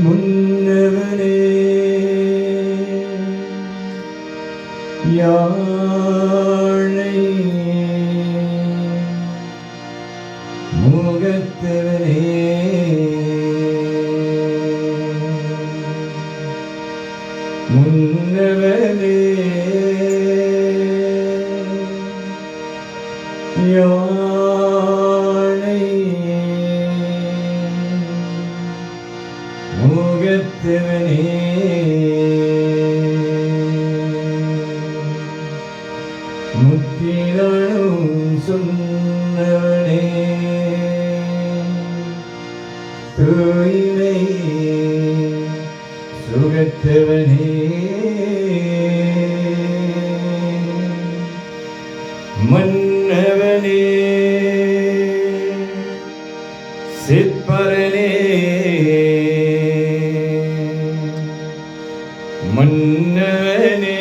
முன்னவனே யாழை முகத்தவனே முன்னவனே யாழை முகத்தவனே முத்தினாலும் சொன்னவனே தூய்மை சுகத்தவனே மன்னவனே சிற்பரனே மன்னவனே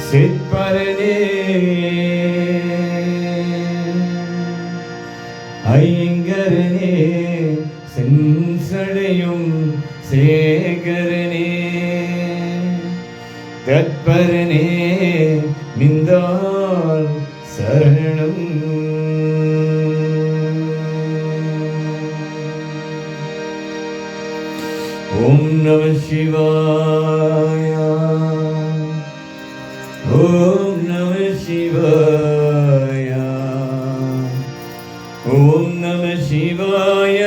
சிற்பரனே ஐங்கரனே செஞ்சடையும் சேகரனே தத்பரனே நிந்தால் சரணம் ஓம் நம சிவாய ஓம் நம சிவாய ஓம் நம சிவாய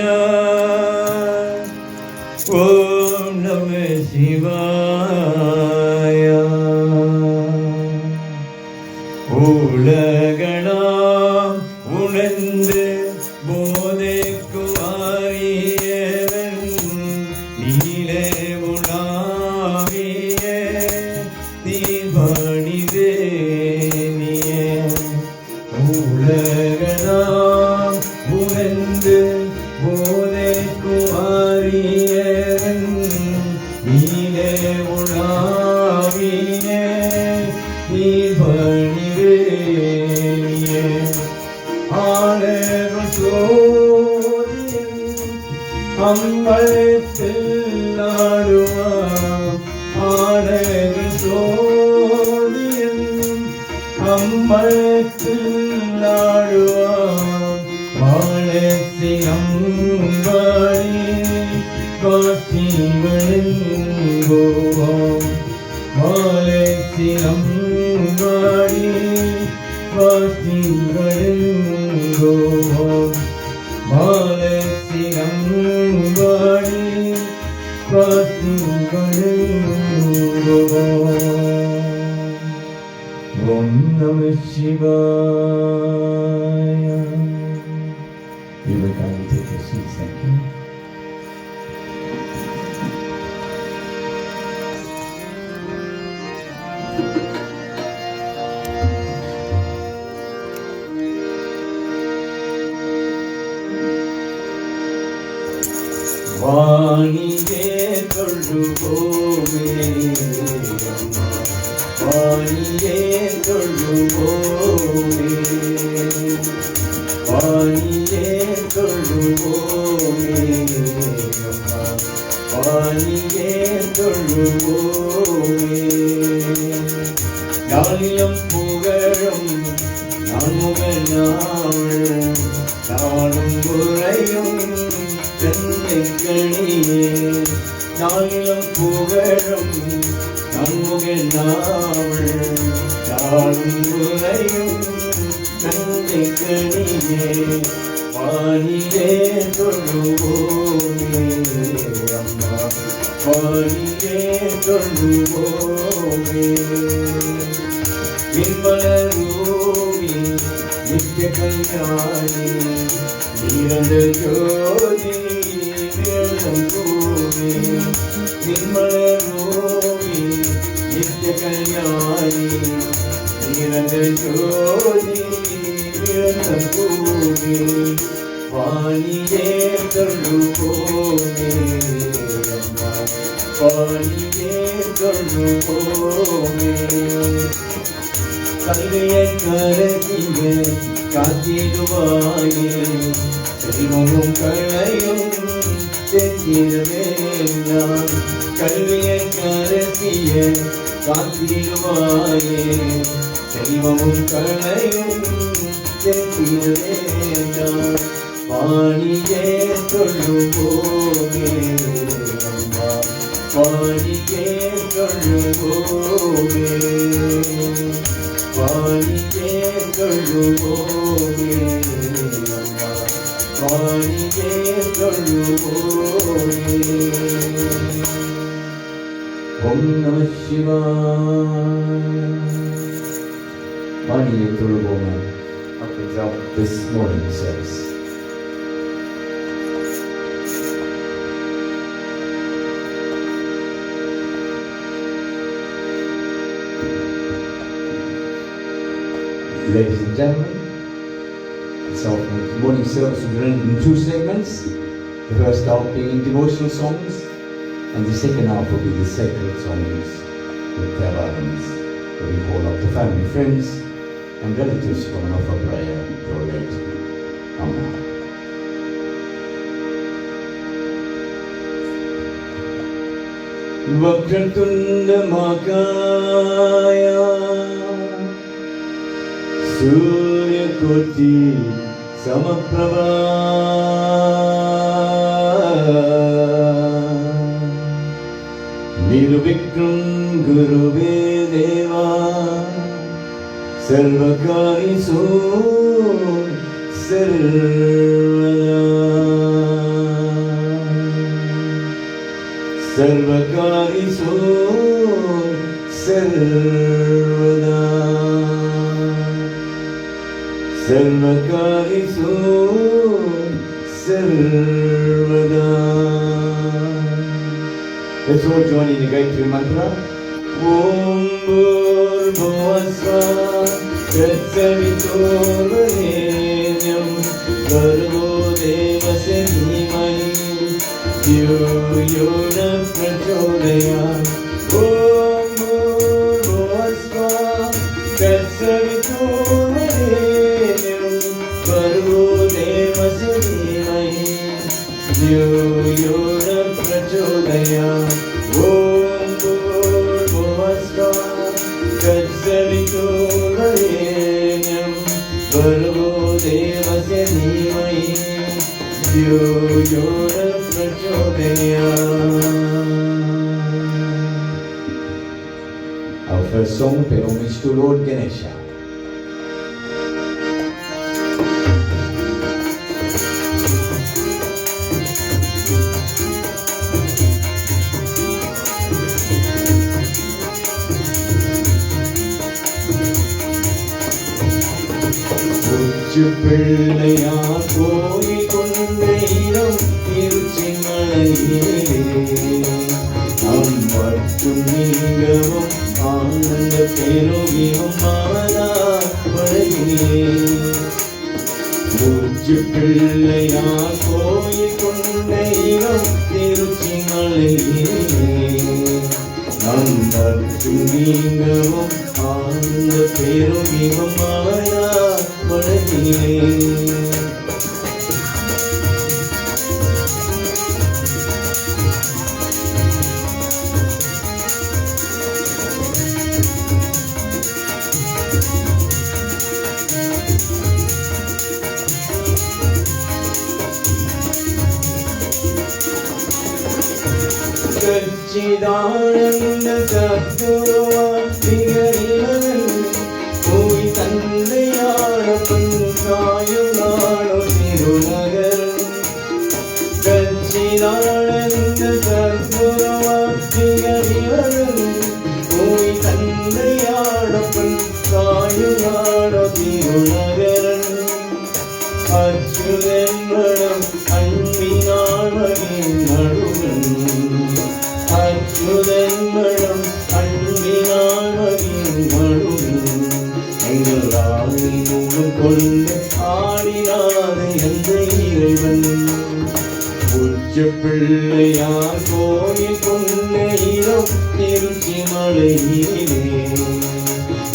ஓம் நம சிவாய உலகளாம் உணர்ந்து போதைக்கும் ஆரியவன் நீலே உலாவிய தீபணிதேனிய உலகளாம் உணர்ந்து போதைக்கும் ஆரியவன் நீலே உலாவிய தீபணிதேனிய ஆலரும் சோதியன் அம்பலத்தில் ஆடுவான் ஆலரும் சோதியன் அம்பலத்தில் ஆடுவான் வாழத்தில் அம்பாடி காட்சிகளில் போவான் வாழத்தில் அம்பாடி காட்சிகளில் போவான் வாழத்தில் அம்பாடி காட்சிகளில் போவான் ஓம் நம சிவாய. You will kindly take your seats, thank you. வாணியே தொழுவோமே வாணியே தொழுவோமே வாணியே தொழுவோமே வாணியே தொழுவோமே நாளிலும் புகழும் நான்முகனாள் நாளும் உரையும் தன்னைக்கணியே நாளிலும் புகழும் நன்முகனாள் நாளும் உரையும் தன்னைக்கணியே வாணியே தொழுவோமே அம்மா வாணியே தொழுவோமே விண்மலரூவி நித்திய கல்யாணி நீரந்த ஜோதி வேளம் கூவி விண்மலரூவி நித்திய கல்யாணி இறந்த ஜோதி இறந்த பூமி வாணியே தொழுவோமே அம்மா வாணியே தொழுவோமே கல்வியை கரசிய காத்திடுவாயே செல்வமும் களையும் செத்திடவே நான் கல்வியை கரசிய காத்திடுவாயே செல்வமும் களையும் செத்திடவே நான் வாணியே தொழுவோமே அம்மா வாணியே தொழுவோமே வாணியே தொழுவோமே அம்மா வாணியே தொழுவோமே. ஓம் நம சிவாய. வாணியே தொழுவோமே. Opens up this morning service. Ladies and gentlemen, so the morning service will be run in two segments. The first half being devotional songs, and the second half will be the sacred songs with their items, where we call up the family, friends, and relatives to come and offer prayer to our late Amma. Vakratunda Makaya Surya Koti Samaprabha Nirvikram Guruve Deva Sarvakari So Sarvada Sarvakari So Sarvada Sarvakari So Sarvada. Let's all join in the Gayatri Mantra. Om Bhurvasva Tatsaviturvarenyam Bhargo Devasya Dhimani Dhyo Yona Prachodayat. Om Bhurvasva Tatsaviturvarenyam Bhargo Devasya Dhimani Dhyo Yona Prachodayat. Om Bhurvasva Tatsaviturvarenyam Bhargo Devasya Dhimani Dhyo Yona Prachodayat. Our first song, pay homage to Lord Ganesha. Pillaiyar கோயில் கொண்ட இடம் திருச்சிமலையிலே அம்பட்டும் நீங்கவும் ஆனந்த பெருகியும் மாதார் பழகிலே. மூச்சு பிள்ளையார் கோயில் கொண்ட இடம் திருச்சிமலையிலே அம்பட்டும் நீங்கவும் ஆனந்த பெருகியும் மாதார் பழகிலே. சச்சிதானந்த சத்குருவான் திகழினவன் போய் தந்தையாளப்பன் காயும் நாடும் திருநகர். சச்சிதானந்த சத்குருவான் திகழினவன் போய் தந்தையாளப்பன் காயும் நாடும் திருநகரன். அச்சுதன் மனம் அன்பினால் மகிழ் நடுவன். அச்சுதன் மனம் அன்பினால் மகிழ் நடுவன். உச்சி பிள்ளையார் கோயில் கொண்ட இடம் திருச்சி மலையிலே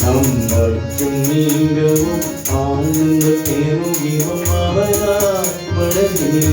நம்மற்றும் நீங்கவும் ஆழ்ந்த பெருமிதம் அவரால் மனதிலே.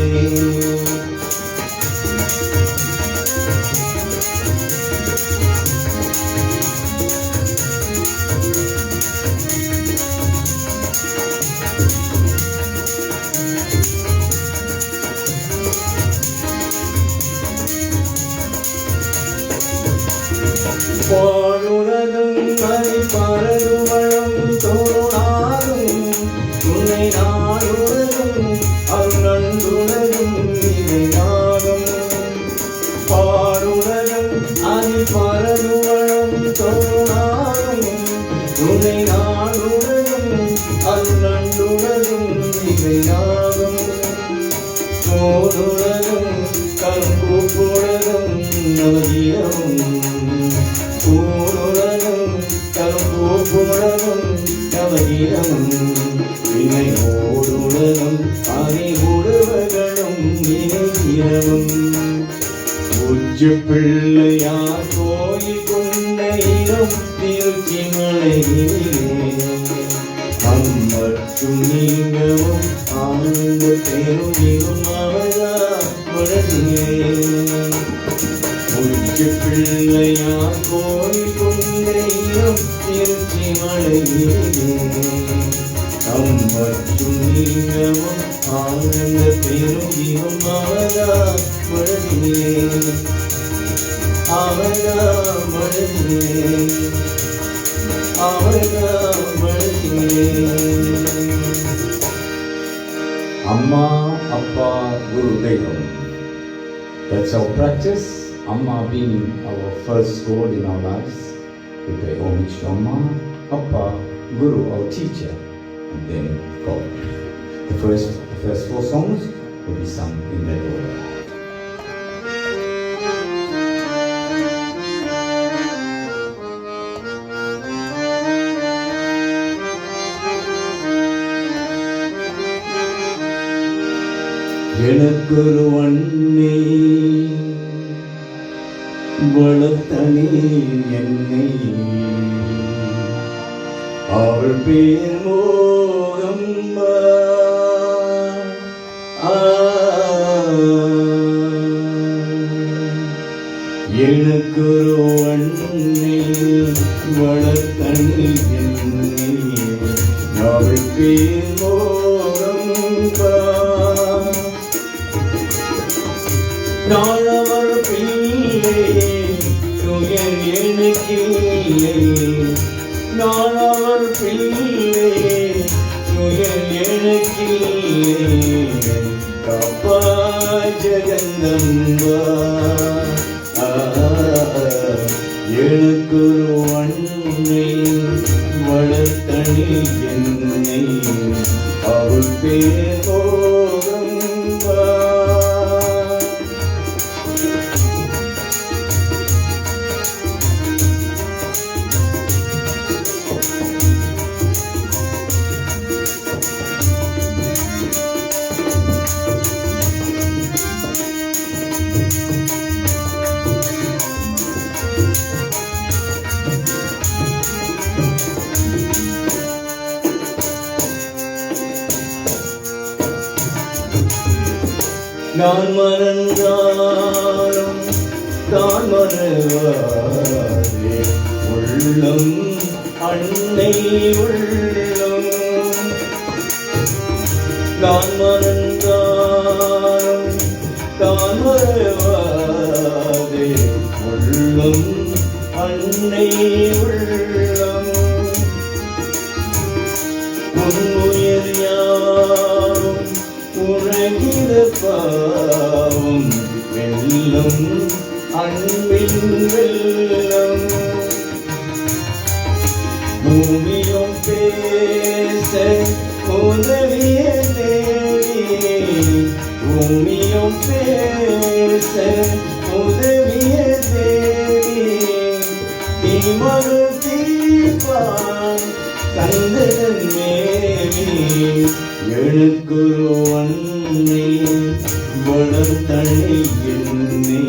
பாடுறதும் அதை பரதுவழும் தோணாதும் துணை நாடுறதும் அருணந்துணரும் இதை நாடும். பாடுறதும் அதை பரதுவழும் தோணாதும் துணை நாடுறதும் அருணந்துணரும் இதை நாடும். போடுறதும் கரும்புறதும் நவதியமும் பூனுலகம் கரும்புறதும் நவகிரமும் இணை ஓடுலகம் அறிவுடுவகளும் இணைகிறமும். உச்சி பிள்ளையார் கோயில் கொண்ட இடம் திருச்சி மலையிலே அம்மற்றும் நீங்கவும் ஆழ்ந்த பெருமிதம் அவரால் மனதிலே. உச்சி பிள்ளையார் கோயில் கொண்ட இடம் திருச்சி மலையிலே அம்மற்றும் நீங்கவும் ஆழ்ந்த பெருமிதம் அவரால் மனதிலே. அவரால் மனதிலே அவரால் மனதிலே. அம்மா அப்பா குரு தெய்வம். That's our practice. Amma being our first God in our lives. We pay homage to Amma, Appa, Guru, our teacher, and then God. The first 4 songs will be sung in that order. எனக்கொரு அன்னை வளர்த்தனே என்னை அவள் பேர் மோகம்பா. எனக்கொரு அன்னை வளர்த்தனே என்னை அவள் பேர் மோகம்பா. நான் அவர் பிள்ளை துயர் எனக்கில்லை. நான் அவர் பிள்ளை துயர் எனக்கில்லை. கப்பா ஜெகந்தம்பா. எனக்கொரு அன்னை வளர்த்தனி என்னை அவள் பேர் மோகம்பா. நான் மறந்தாலும் தான் மறவாதே உள்ளம் அன்னை உள்ளம். நான் மறந்தாலும் தான் மறவாதே உள்ளம் அன்னை உள்ளம். உன்னுயிர் யாவும் உலகிற பாவம் வெள்ளம் அன்பின் வெள்ளம். பூமியும் பேச உதவிய தேவி. பூமியும் பேச உதவிய தேவி. தீமரு தீபான் கந்தன் மேவி. எனக்கொரு அன்னை வள வளர்த்தனை என்னை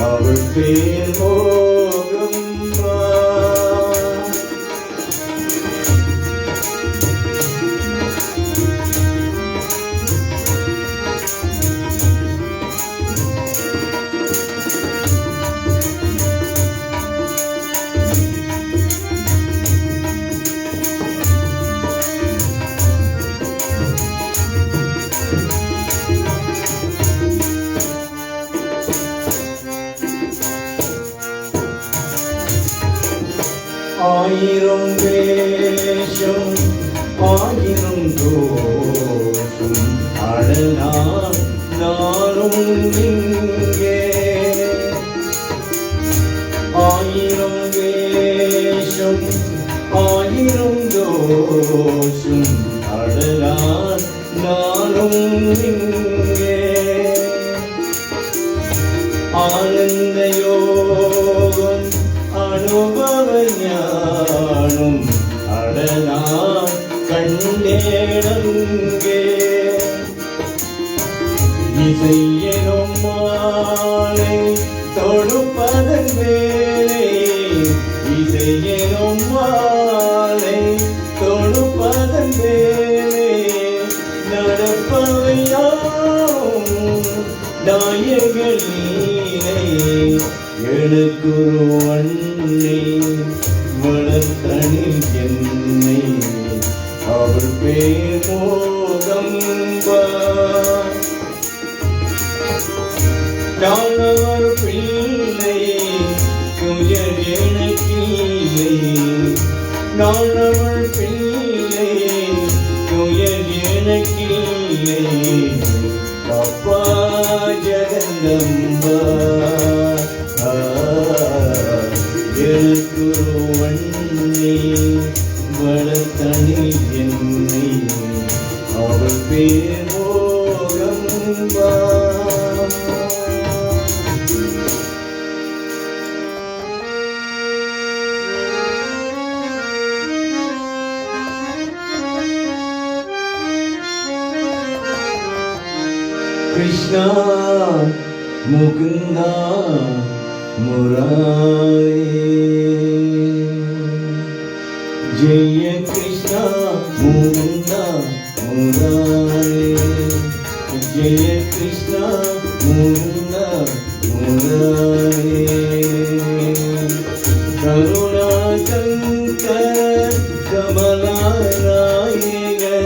அவள் பேர் மோகம் ஆயிரம் வேஷம் ஆயிரம் தோஷம் அடனால் நானும் இங்கே ஆயிரம் வேஷம் ஆயிரம் தோஷம் அடனால் நானும் இங்கே ஆனந்த யோகம் அனுபவ ஞானம் அடனால் கண்டேனங்கே இசையெனும் மாலை தொடுப்பதன் மேலே இசையெனும் மாலை தொடுப்பதன் மேலே நடப்பவையாவும் நாயகல் நீரை எனக்குரு அன்னை வளர்த்தனை என்னை அவள் பேர் மோகம்பா நான் அவர் பிள்ளை துயர் எனக்கில்லை நான் அவள் பிள்ளை துயர் எனக்கில்லை அப்பா ஜெகதம்பா எனக்குரு அன்னை வளர்த்தனை என்னை அவள் பேர் மோகம்பா Krishna Mukunda Murari Jaya Krishna Mukunda Murari Jaya Krishna Mukunda Murari Karuna Shankar Kamala Raiga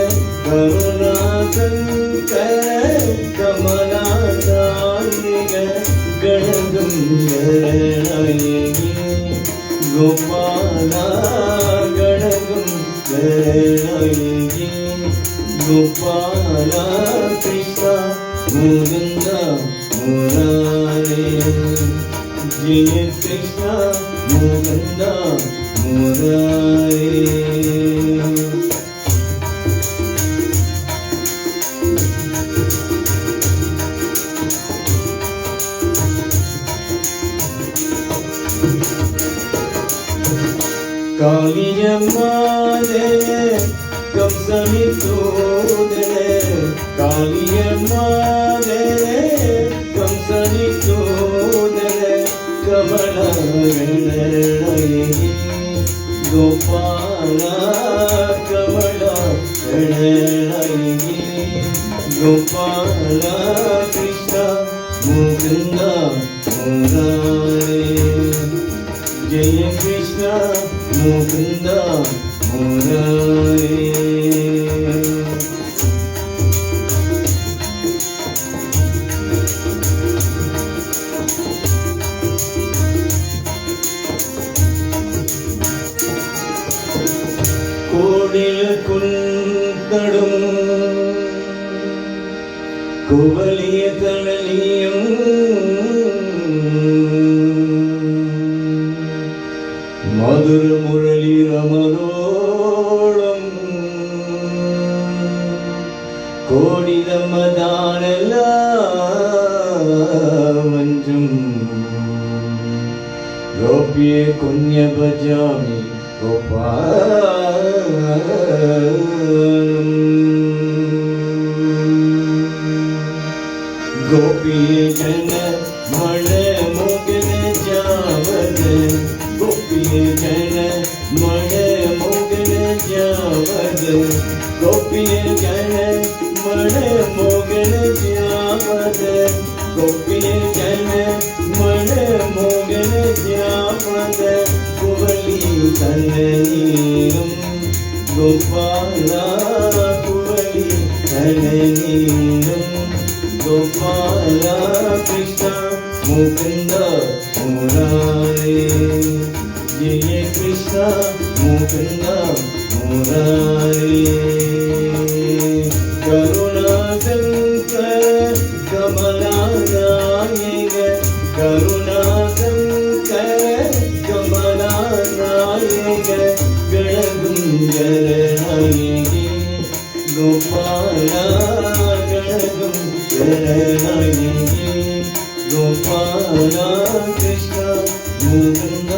Karuna Shankar Kamala Raiga Ganagam Garanayagi Gopala Ganagam Garanayagi Gopala Krishna Mukunda Murari Jaya Krishna Mukunda Murari Kaliyammadane Kamsanitudane Kaliyammadane Kamsanitudane Kamala Ranayagi Gopala Kamala Ranayagi Gopala Krishna Mukunda Murari Jaya Krishna Mukunda Murari Kodil Kuntadum Kovaliya Thalaliyam Madhur Murali Ramarolam Kodida Madanala Vanjum Gopye Kunya Bhajami Gopalam गोपी जन मन Mugen Jawad गोपी जन मन Mugen Jawad गोपी जन मन Mugen Jawad गोपी जन मन Mugen Jawad Kuvali तननीरम Gopala Kuvali तननीरम Gopala Krishna Mukund मुरारे जय कृष्ण मुकुंद मुरारे करुणा शंकर कमला नायक करुणा शंकर कमला नायक गणगुंजर नायकी गोपाला गणगुंजरनायकी गोपाला कृष्ण मुकुंद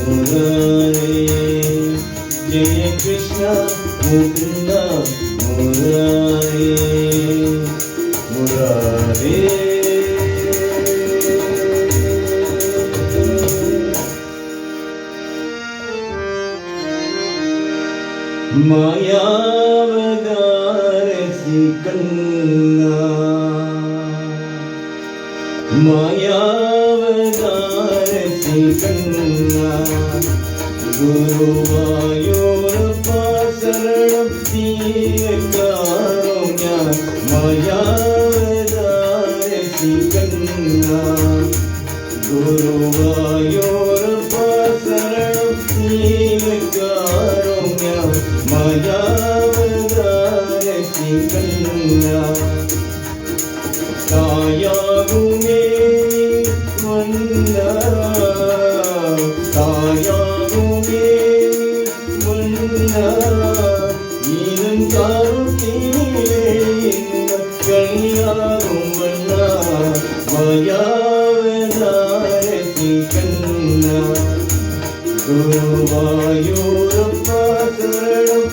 मुरारे जय कृष्ण मुकुंद मुरारे मुरारे मायावतार श्रीकन्ना मायावतार श्रीकन्ना गुरुवायूरप्पा शरणं कारुण्य मायावतार श्रीकन्ना गुरुवायूरप्पा शरणं कारुण्य मायावतार श्रीकन्ना तायागुमे मन्ना तायागुमे मन्ना ईरंगारुतिले कलियागुम मन्ना मायावतार श्रीकन्ना गुरुवायूरप्पा शरणं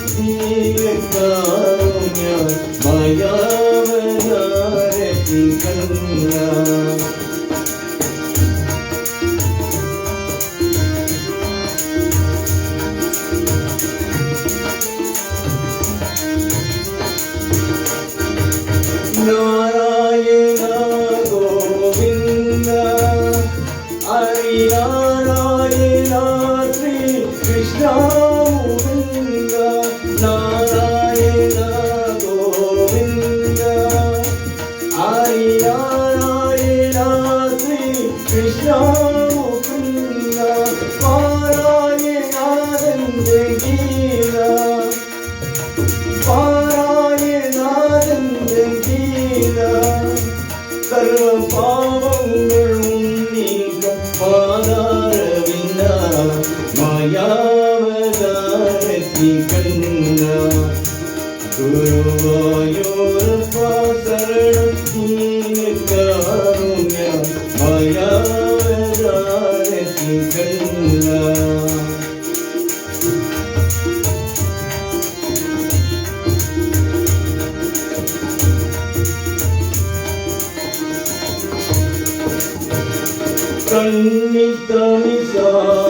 कारुण्य मायावतार श्रीकन्ना नारायण गोविंद हरि नारायण श्री कृष्ण मुकुंद नारायण गोविंद हरि नारायण श्री कृष्ण मुकुंद पारायणानंद गीता पारायणानंद गीता कर्म पावங்கள் நீங்க பாதாரவிந்த மாயாவதார ஸ்ரீகண்ணா குருவாயூரப்பா சரணம் காருண்ய மாயாவதார ஸ்ரீகண்ணா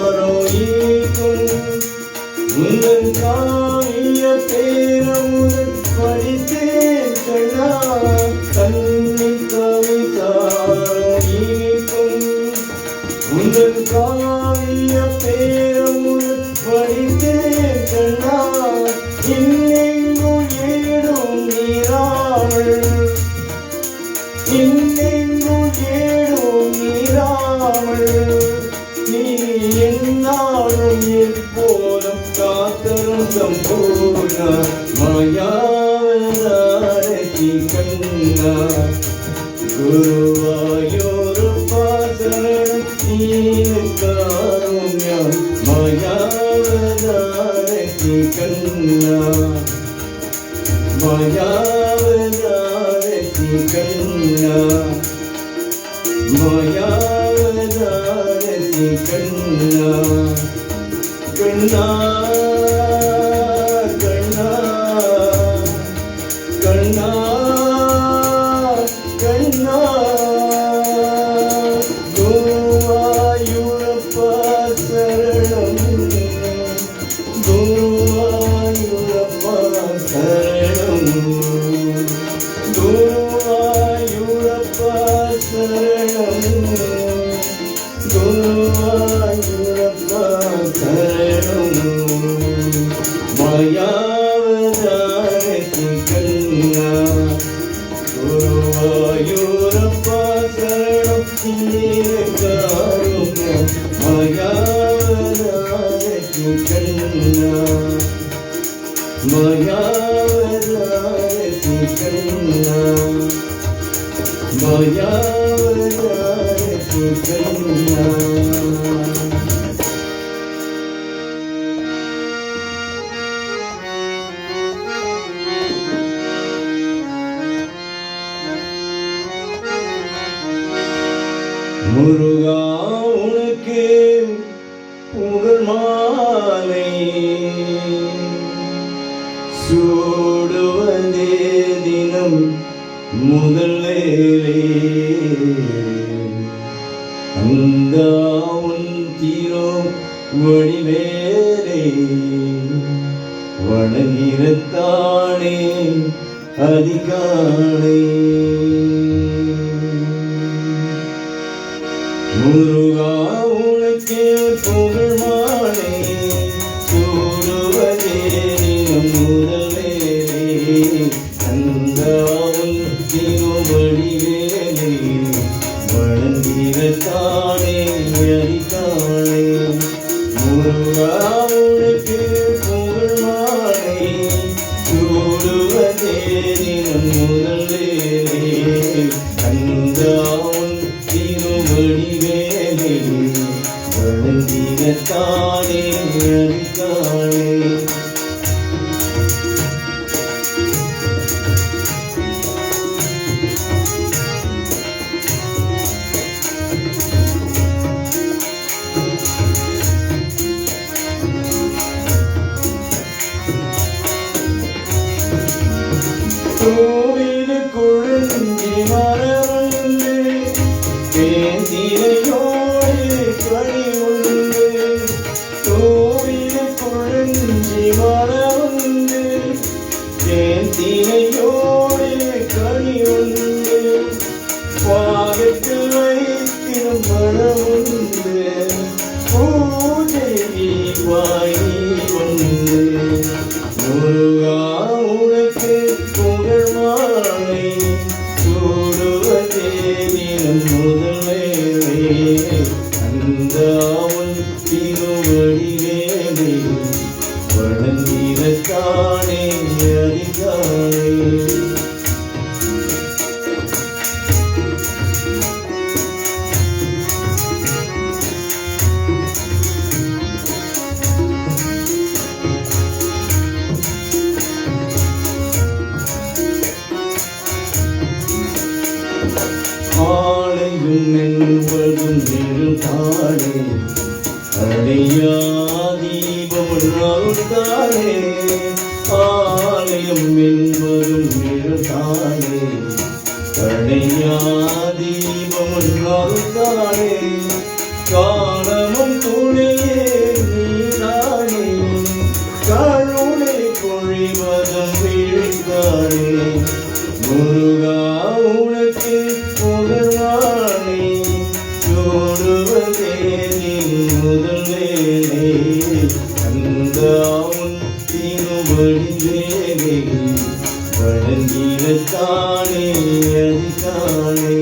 கண்ணித்தமிசாரோயிக்கும் உந்தன் காவிய பேரமுதன் படித்தேன் கண்ணா கண்ணித்தமிசாரோயிக்கும் உந்தன் காவிய பேரமுதன் படித்தேன் கண்ணா இன்னெங்கும் ஏடும் நீராமல் இன்னெங்கும் ஏடும் நீராமல் நீ என்னாலும் எப்போதும் காத்தரும் சம்பூர்ண மாயாவதார ஸ்ரீகண்ணா குருவாயூரப்பா சரணம் காருண்ய மாயாவதார ஸ்ரீகண்ணா மாயாவதார ஸ்ரீகண்ணா மாயாவதார ஸ்ரீகண்ணா கண்ணா கண்ணா கண்ணா கண்ணா சரணம் குருவாயூரப்பா சரணம் மாயாவதாரத்தி கண்ணா குருவாயூரப்பா சரணம் காருண்யம் மாயாவதாரத்தி கண்ணா மாயாவதாரத்தி கண்ணா மாயாவதாரத்தி கண்ணா முருகா உனக்கு புகழ் மாலை சூடுவதே தினம் முதல் வேலை அந்த உன் தீரோ வடிவேலை வணங்கிரத்தானே அதிகாலை முருகா உனக்கு புகழ் மாலை சூடுவதே தினம் முதல் வேலை அந்த உன் திருவடிவேலை வணங்கிரத்தானே அதிகாலை முருகா உனக்கு புகழ் மாலை சூடுவதே தினம் முதல் வேலை அந்த உன் திருவடிவேலை வணங்கிரத்தானே அதிகாலை கோவிலு குழந்தி மரமுண்டு தேந்திரையோடு கனி உண்டு கோவிலு குழந்தி மரமுண்டு தேந்திரையோடு கனி உண்டு பாகத்தில் வைத்திடும் மனமுண்டு பூஜை வாய் உண்டு முருகா உனக்கு புகழ் மாலை சூடுவதே தினம் முதல் வேலை அந்த உன் திருவடிவேலை வணங்கிரத்தானே அதிகாலை ஆலயம் என்பதும் நெருந்தானே அடையாதீபம் அருந்தானே ஆலயம் என்பதும் நெருந்தானே அடையாதீபம் அருந்தானே காலமும் துணையே நீதானே கருணை பொழிவதம் விழுந்தானே முருகா உனக்கு புகழ் மாலை சூடுவதே முதல் வேலை அந்த உன் திருவடிவேலை வணங்கிரத்தானே அதிகாலை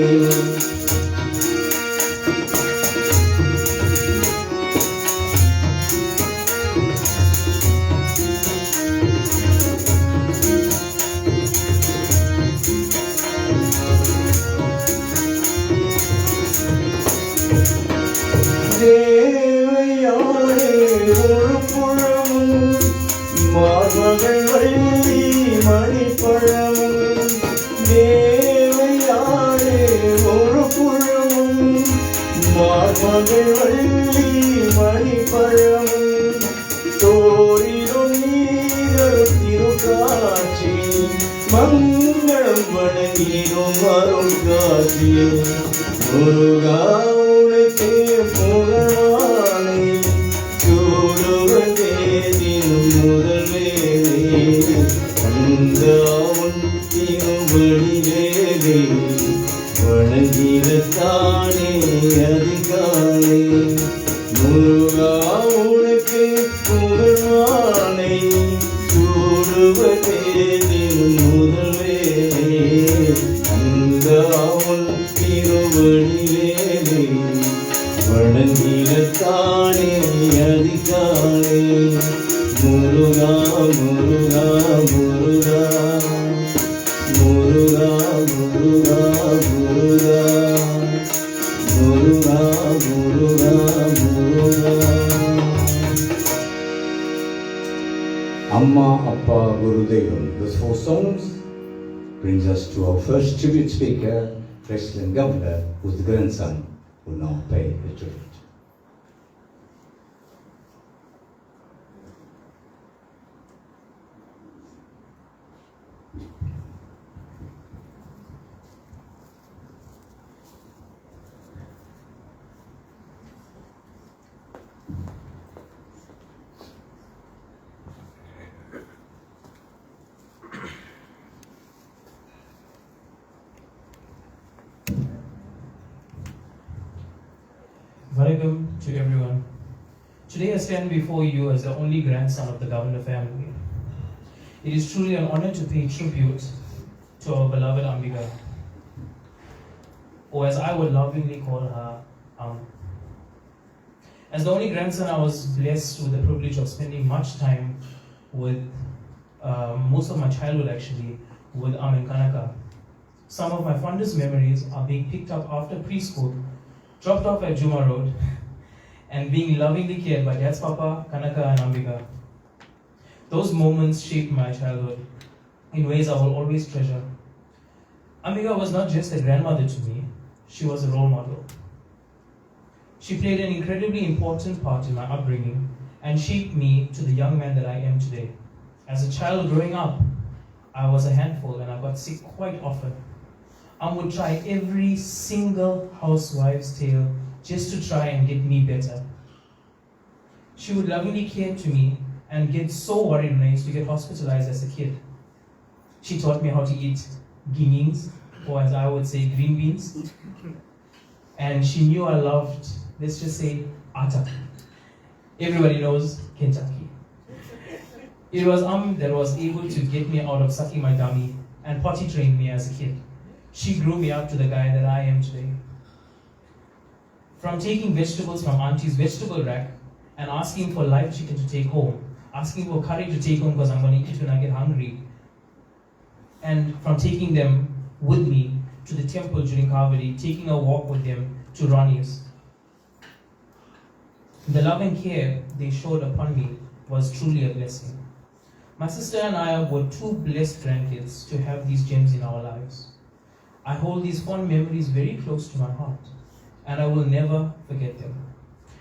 தேவையானே ஒரு புழமும் மார்மகள் வள்ளி மணிப்பழமும் தேவையானே ஒரு புழமும் மார்மகள் வள்ளி மணிப்பழமும் தோரிலும் நீரும் திருக்காட்சி மங்களம் வணங்கிடும் அருள் காட்சி முருகா உனக்கு புகழ் மாலை சூடுவதே தினம் முதல் வேலை அந்த உன் திருவடிவேலை வணங்கிரத்தானே நிலத்தானே அதிகாலை முருகா உனக்கு முருகானை சூடுவதே தினம் முதல்வே அங்காவுள் திருவடிவேலே வடநிலத்தானே அதிகாலை Muruga Muruga Muruga Muruga Muruga Muruga Muruga Muruga Muruga. Amma, Appa, Guru Devam. Those 4 songs brings us to our first tribute speaker, President Governor, who's the grandson, who will now pay the tribute. Welcome to everyone. Today I stand before you as the only grandson of the Governor family. It is truly an honor to pay tribute to our beloved Ambika, or as I would lovingly call her, As the only grandson, I was blessed with the privilege of spending much time with, most of my childhood actually, with and Kanaka. Some of my fondest memories are being picked up after preschool, dropped off at Juma Road, and being lovingly cared by Dad's Papa, Kanaka and Ambika. Those moments shaped my childhood in ways I will always treasure. Ambika was not just a grandmother to me, she was a role model. She played an incredibly important part in my upbringing and shaped me to the young man that I am today. As a child growing up, I was a handful and I got sick quite often. I would try every single housewife's tale just to try and get me better. She would lovingly care to me and get so worried when I used to get hospitalized as a kid. She taught me how to eat guineas, or as I would say, green beans. And she knew I loved, let's just say, atta. Everybody knows Kentucky. It was that was able to get me out of sucking my dummy and potty trained me as a kid. She grew me up to the guy that I am today. From taking vegetables from Auntie's vegetable rack and asking for live chicken to take home, asking for curry to take home because I'm going to eat when I get hungry, and from taking them with me to the temple during Kavadi, taking a walk with them to Ronnie's. The love and care they showed upon me was truly a blessing. My sister and I were 2 blessed grandkids to have these gems in our lives. I hold these fond memories very close to my heart, and I will never forget them.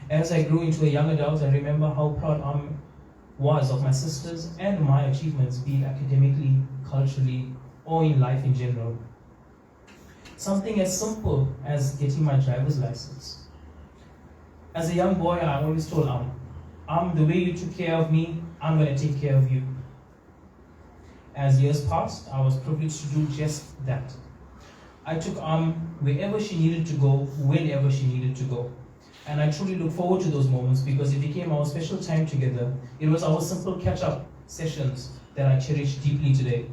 As I grew into a young adult, I remember how proud I was of my sisters and my achievements, be it academically, culturally, or in life in general. Something as simple as getting my driver's license. As a young boy, I always told the way you took care of me, I'm going to take care of you. As years passed, I was privileged to do just that. I took wherever she needed to go, whenever she needed to go. And I truly look forward to those moments because it became our special time together. It was our simple catch-up sessions that I cherish deeply today.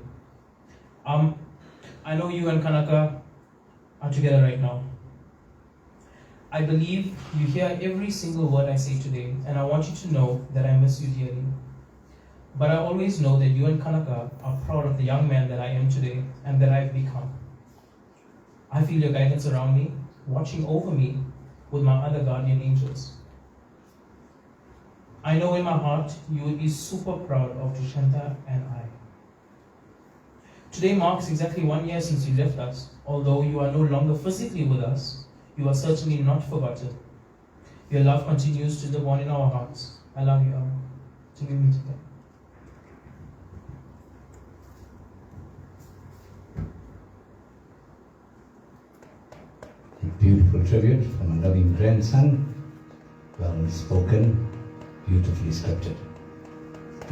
I know you and Kanaka are together right now. I believe you hear every single word I say today, and I want you to know that I miss you dearly. But I always know that you and Kanaka are proud of the young man that I am today and that I've become. I feel your guidance around me, watching over me with my other guardian angels. I know in my heart you will be super proud of Dushanta and I. Today marks exactly 1 year since you left us. Although you are no longer physically with us, you are certainly not forgotten. Your love continues to live on in our hearts. I love you, to be with you. A beautiful tribute from a loving grandson, well spoken, beautifully scripted.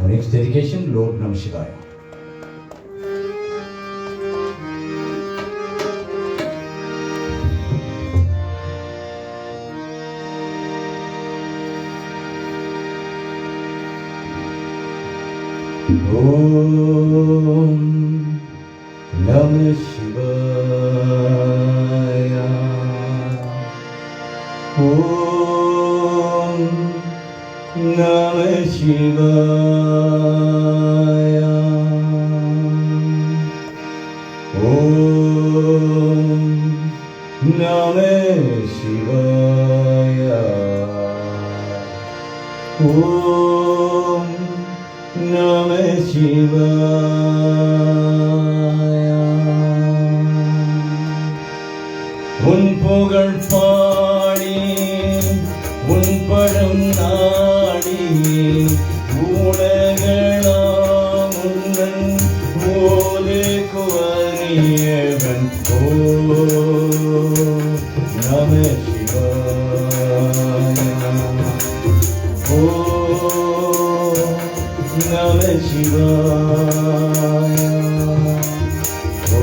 Our next dedication, Lord Namah Shivaya. Om Namah Shivaya. Om Namah Shivaya. Om Namah Shivaya. Om Namah Shivaya. உன் புகழ் பாடி உன் படம் நாடி உலகளாம் உன்னன் ஓது குவரியவன். ஓ நம சிவாய. ஓ நம சிவாய. ஓ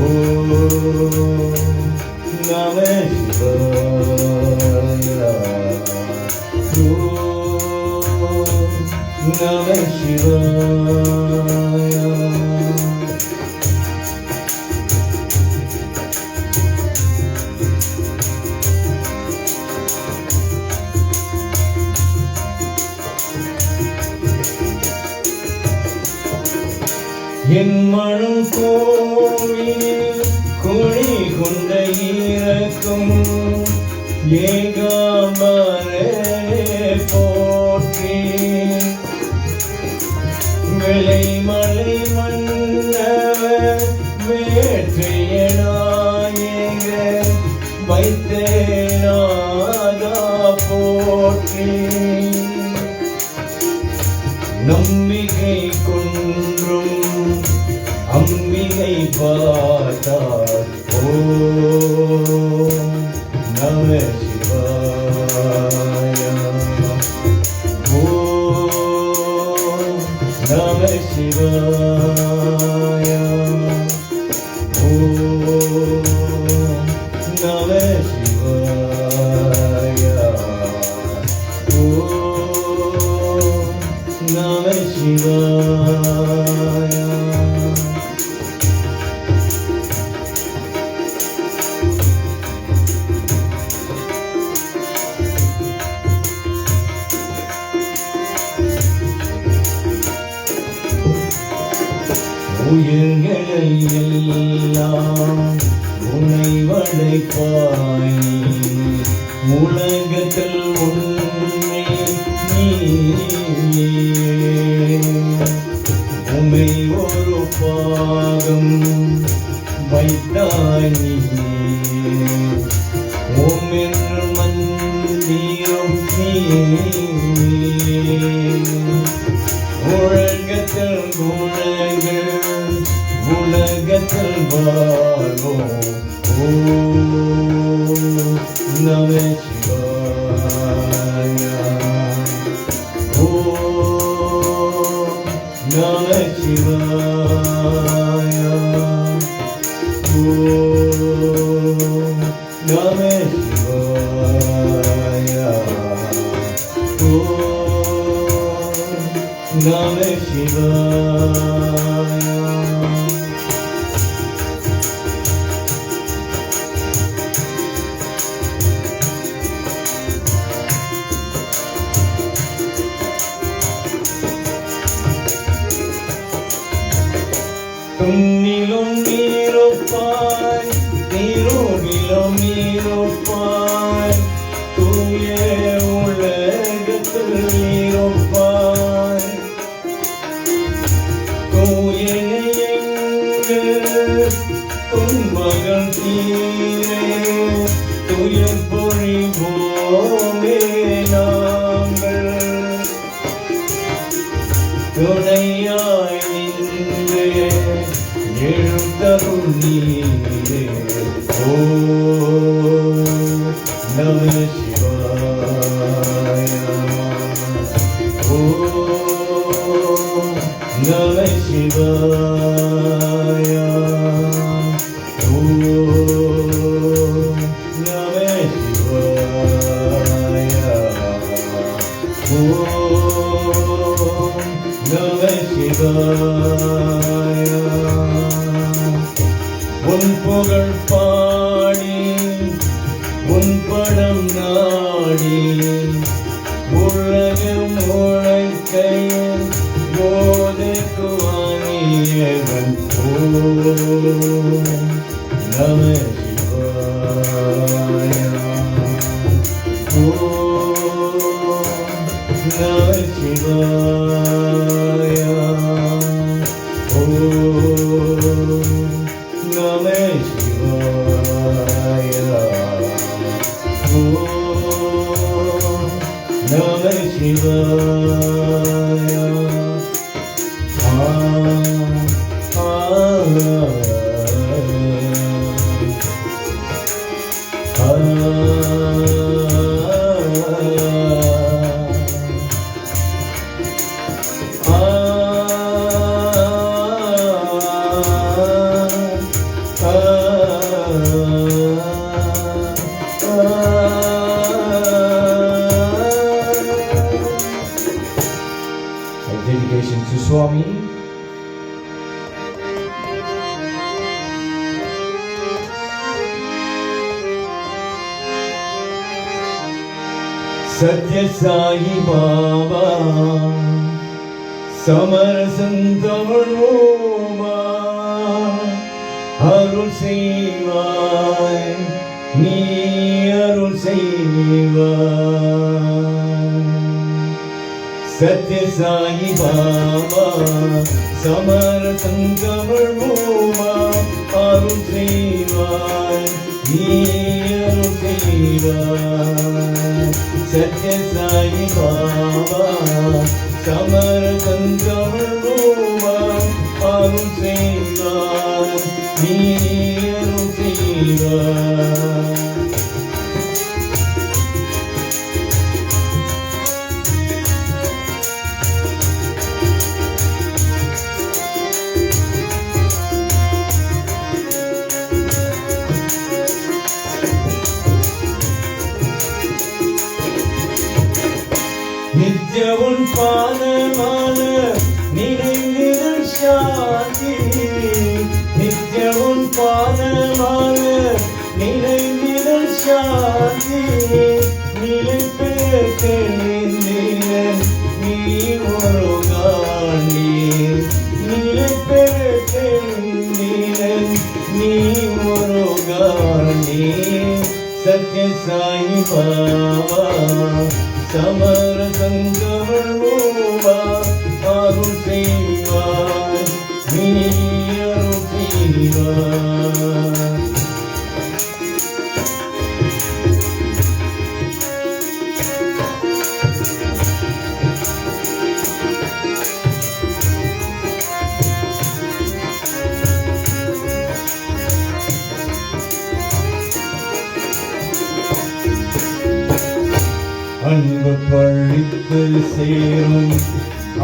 Namah Shivaya. Om Namah Shivaya. என் மனம் கோவில் குழி கொண்ட இறக்கும் ஏகாம்பரே போற்றி. விளைமலை மன்னவர் வேற்றையனாயேக வைத்தேனாதா போற்றி. நம்பிக்கை கொன்றும் அம்பிகை பார்த்தார். ஓ நம சிவாய. ஓ நம சிவாய. ஓ நம சிவாய. ஓ நம சிவாய. உயிர்களை எல்லாம் உன்னை வளைப்பாய். உலகத்தில் உன்னை நீயே உன்னை ஒரு பாகம் வைத்தாய் நீயே. ஓம் என்று மந்திரம் நீயே. உலகத்தில் குணங்கள் உலகத்தில் வாழ்வோம். ஓ நம சிவாய. ஓ நம சிவாய. ஓ நம சிவாய. ஓ நம சிவாய. துன்னிலும் நீருப்பாய் நீருவிலும் நீருப்பாய். தூய உலகத்தில் நீருப்பாய். தூய எங்கள் துன்பங்கள் தீரே துயர் பொழிவோமே நாங்கள். துணையாய் நின்று எழுந்தருள் நீரே. ஓ நம சிவாய. ஓ நம சிவாய. ஓ நம சிவாய. ஓ நம சிவாய. உன் புகழ் பாடி உன் படம் நாடி உலகம் உழைக்கையில் போதைக்கு வாங்கியவன் நம சிவாய நம சிவாய நம சிவாய நம சிவாய Dedication to Swami. Satya Sai Baba Samarasantavama Arul Sevai Ni Arul Sevai Satya Sai Baba Samarasantavama Arul Sevai Ni Arul Sevai Satya Sai Baba Samarasantavama Arul Sevai Ni Arul Sevai நித்யவுன் பாதமான நிறைந்திருள் சாந்தி நித்யவுன் பாதமான நிறைந்திருள் சாந்தி நிலை பெற்றேன் நீ ஒரு காண்டி நிலை பெற்றேன் நீ ஒரு காண்டி Satya Sai Baba Samarasantavama Arul Sevai Ni Arul Sevai அன்பு பழித்து சேரும்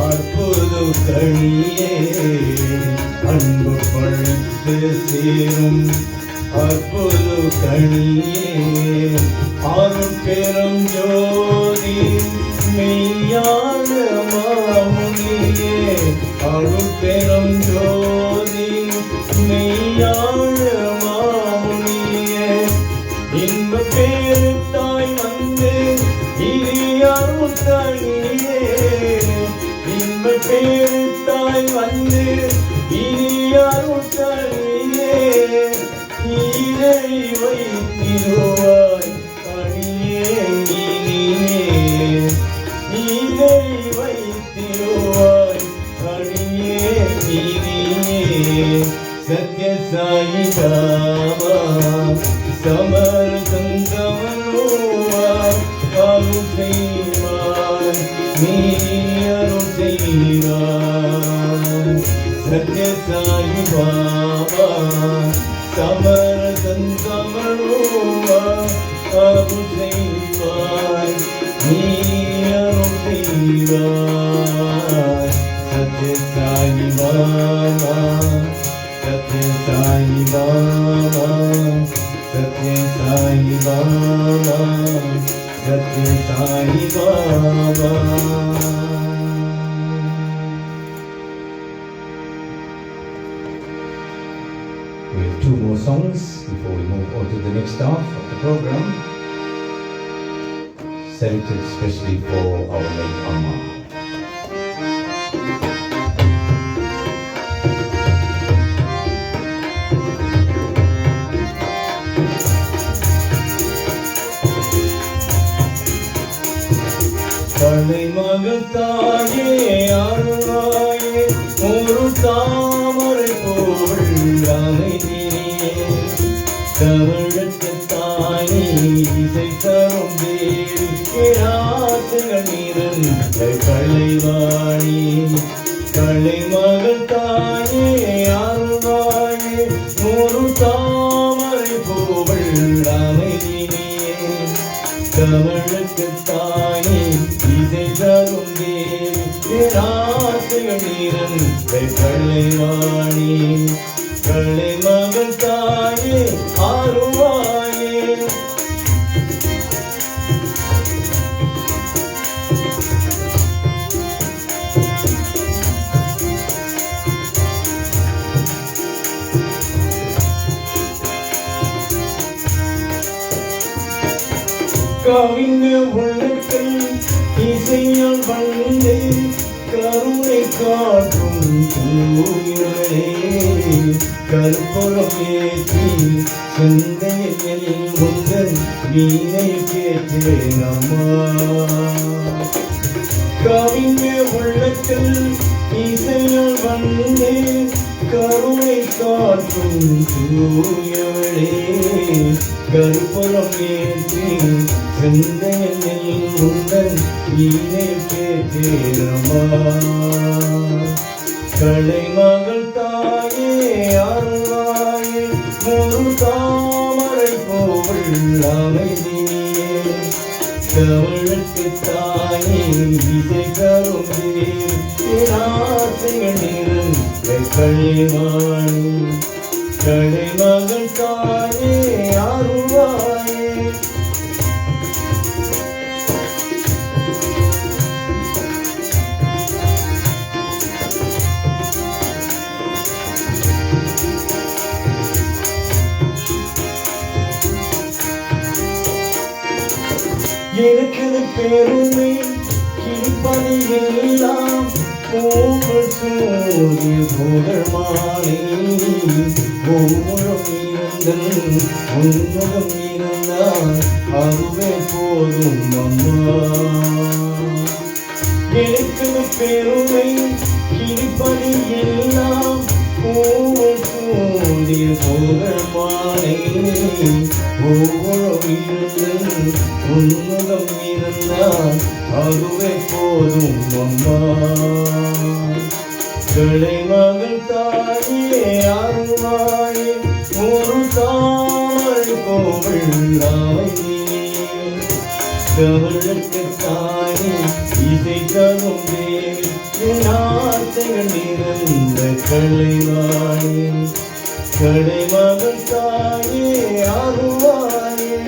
அற்புத கணியே அன்பு பழித்து சேரும் அற்புத கணியே அருள் பெரும் ஜோதி மெய்யான மாமுனியே அருள் பெரும் ஜோதி மெய்யான மாமுனியே இன்ப பேரு தாய் வந்து இனியாரும் தனியே இன்ப பேரு தாய் வந்து இனியாரும் தனியே இதை வைத்திருவாய் அணியே இனியே இதை வைத்திருவாய் அணியே இனியே சத்ய சாயி பாபா சமரசந்தவனோவா அருள் செய்வாய் நீ அருள் செய்வாய் சத்ய சாயி பாபா சமரசந்தவனோவா அருள் செய்வாய் நீ அருள் செய்வாய் Satya Sai Baba Satya Sai Baba Satya Sai Baba Satya Sai Baba two more songs before we move on to the next half of the program, selected especially for our late Amma. மகத்தாயே அருளாயே ஒரு தாமரை போல் அமைதியே தமிழுக்கு தானே இசை தரும் தேவிகள் நிறந்த கலைவாணி கலை மகத்தாயே அருளாயே ஒரு தாமரை போல் அமைதியே தமிழுக்கு தானே இசை தரும் தேவிகள் நிறந்த கலைவாணி கலை மகள் தாயே ஆறுவாயே கவிஞ உள்ளத்தில் இசையால் வந்தே கருணை காற்றும் தூயவளே கற்புறம் ஏற்றி சிந்தையில் முந்தன் வீணை கேட்டேன் அம்மா கவிஞ உள்ளத்தில் இசையால் வந்தே கருணை காற்றும் தூயவளே கற்புறம் ஏற்றி சிந்தையில் முந்தன் வீணை கேட்டேன் அம்மா கலை மகள் தாயே அருளாயே ஒரு தாமரை போல் அமைதியே தமிழுக்கு தாயே இசை தரும் தேவிகள் நிறந்த கலைவாணி கலை மகள் தாயே அருளாயே எனக்கு பெருமை கிழிப்பது எல்லாம் புகழ் சூரிய புகழ் மாலை ஒவ்வொரு இருந்தல் உன்முகம் இருந்தால் அதுவே போதும் அம்மா எனக்கு பெருமை கிழிப்பது எல்லாம் புகழ் சூரிய புகழ் மாலை ஒவ்வொரு இருந்தல் உன்முகம் இருந்தால் அதுவே போதும் அம்மா கலை மகள் தாயே அருளாயே ஒரு தாமரை போல் அமைதியே தமிழுக்கு தாயே இசை தரும் தேவிகள் நிறந்த கலைவாணி கலை மகள் தாயே அருளாயே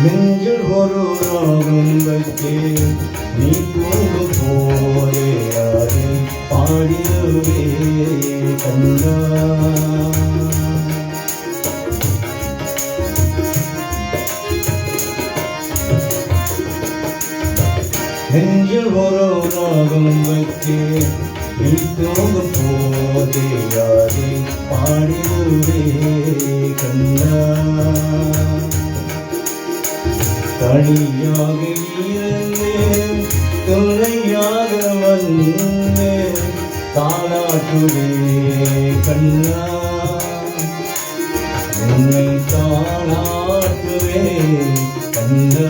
நெஞ்சில் ஒரு ராகம் வைத்தே நீ தூங்கும் போதே அதை பாடிடுவே கண்ணா நெஞ்சில் ஒரு ராகம் வைத்தே நீ தூங்கும் போதே அதை பாடிடுவே கண்ணா தனியாக இருந்தேன் துணையாக வந்தேன் தாளாட்டுவே கண்ணா உன்னை தாளாட்டுவே கண்ணா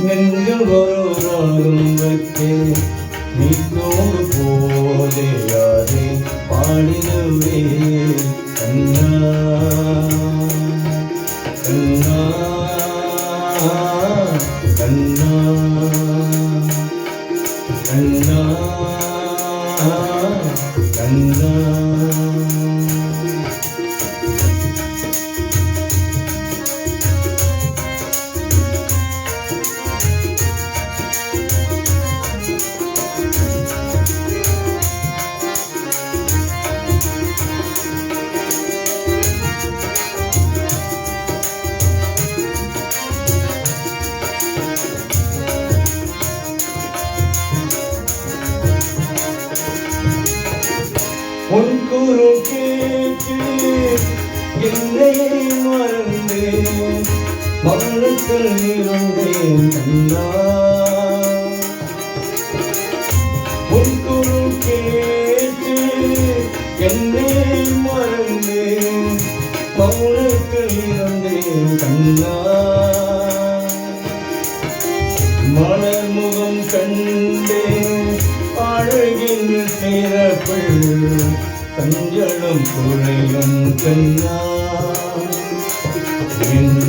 நெஞ்சில் ஒரு ராகம் வைத்தே பாடிடுவே கண்ணா கண்ணா கண்ணா கண்ணா கண்ணா உன் குரல் கேட்டு என்னை மறந்து மரணத்தில் இருந்தேன் கண்ணா உன் குரல் கேட்டு என்னை மறந்து மரணத்தில் இருந்தேன் கண்ணா மலர் முகம் கண்டேன் அழகின் சிறப்பில் கஞ்சலும் குறையும் கண்ணா என்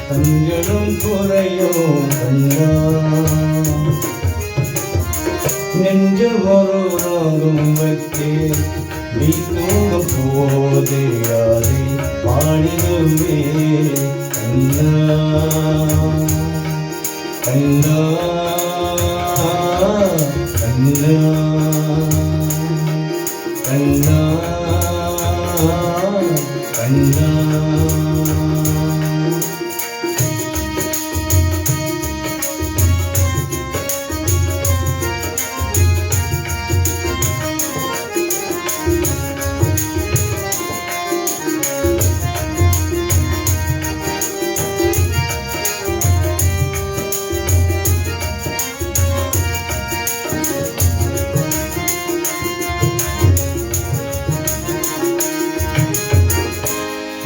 கஞ்சலும் குறையும் கண்ணா நெஞ்சில் ஒரு ராகம் வைத்தே நீ தூங்கும் போதே அதை பாடிடுவே கண்ணா கண்ணா கண்ணா கண்ணா கண்ணா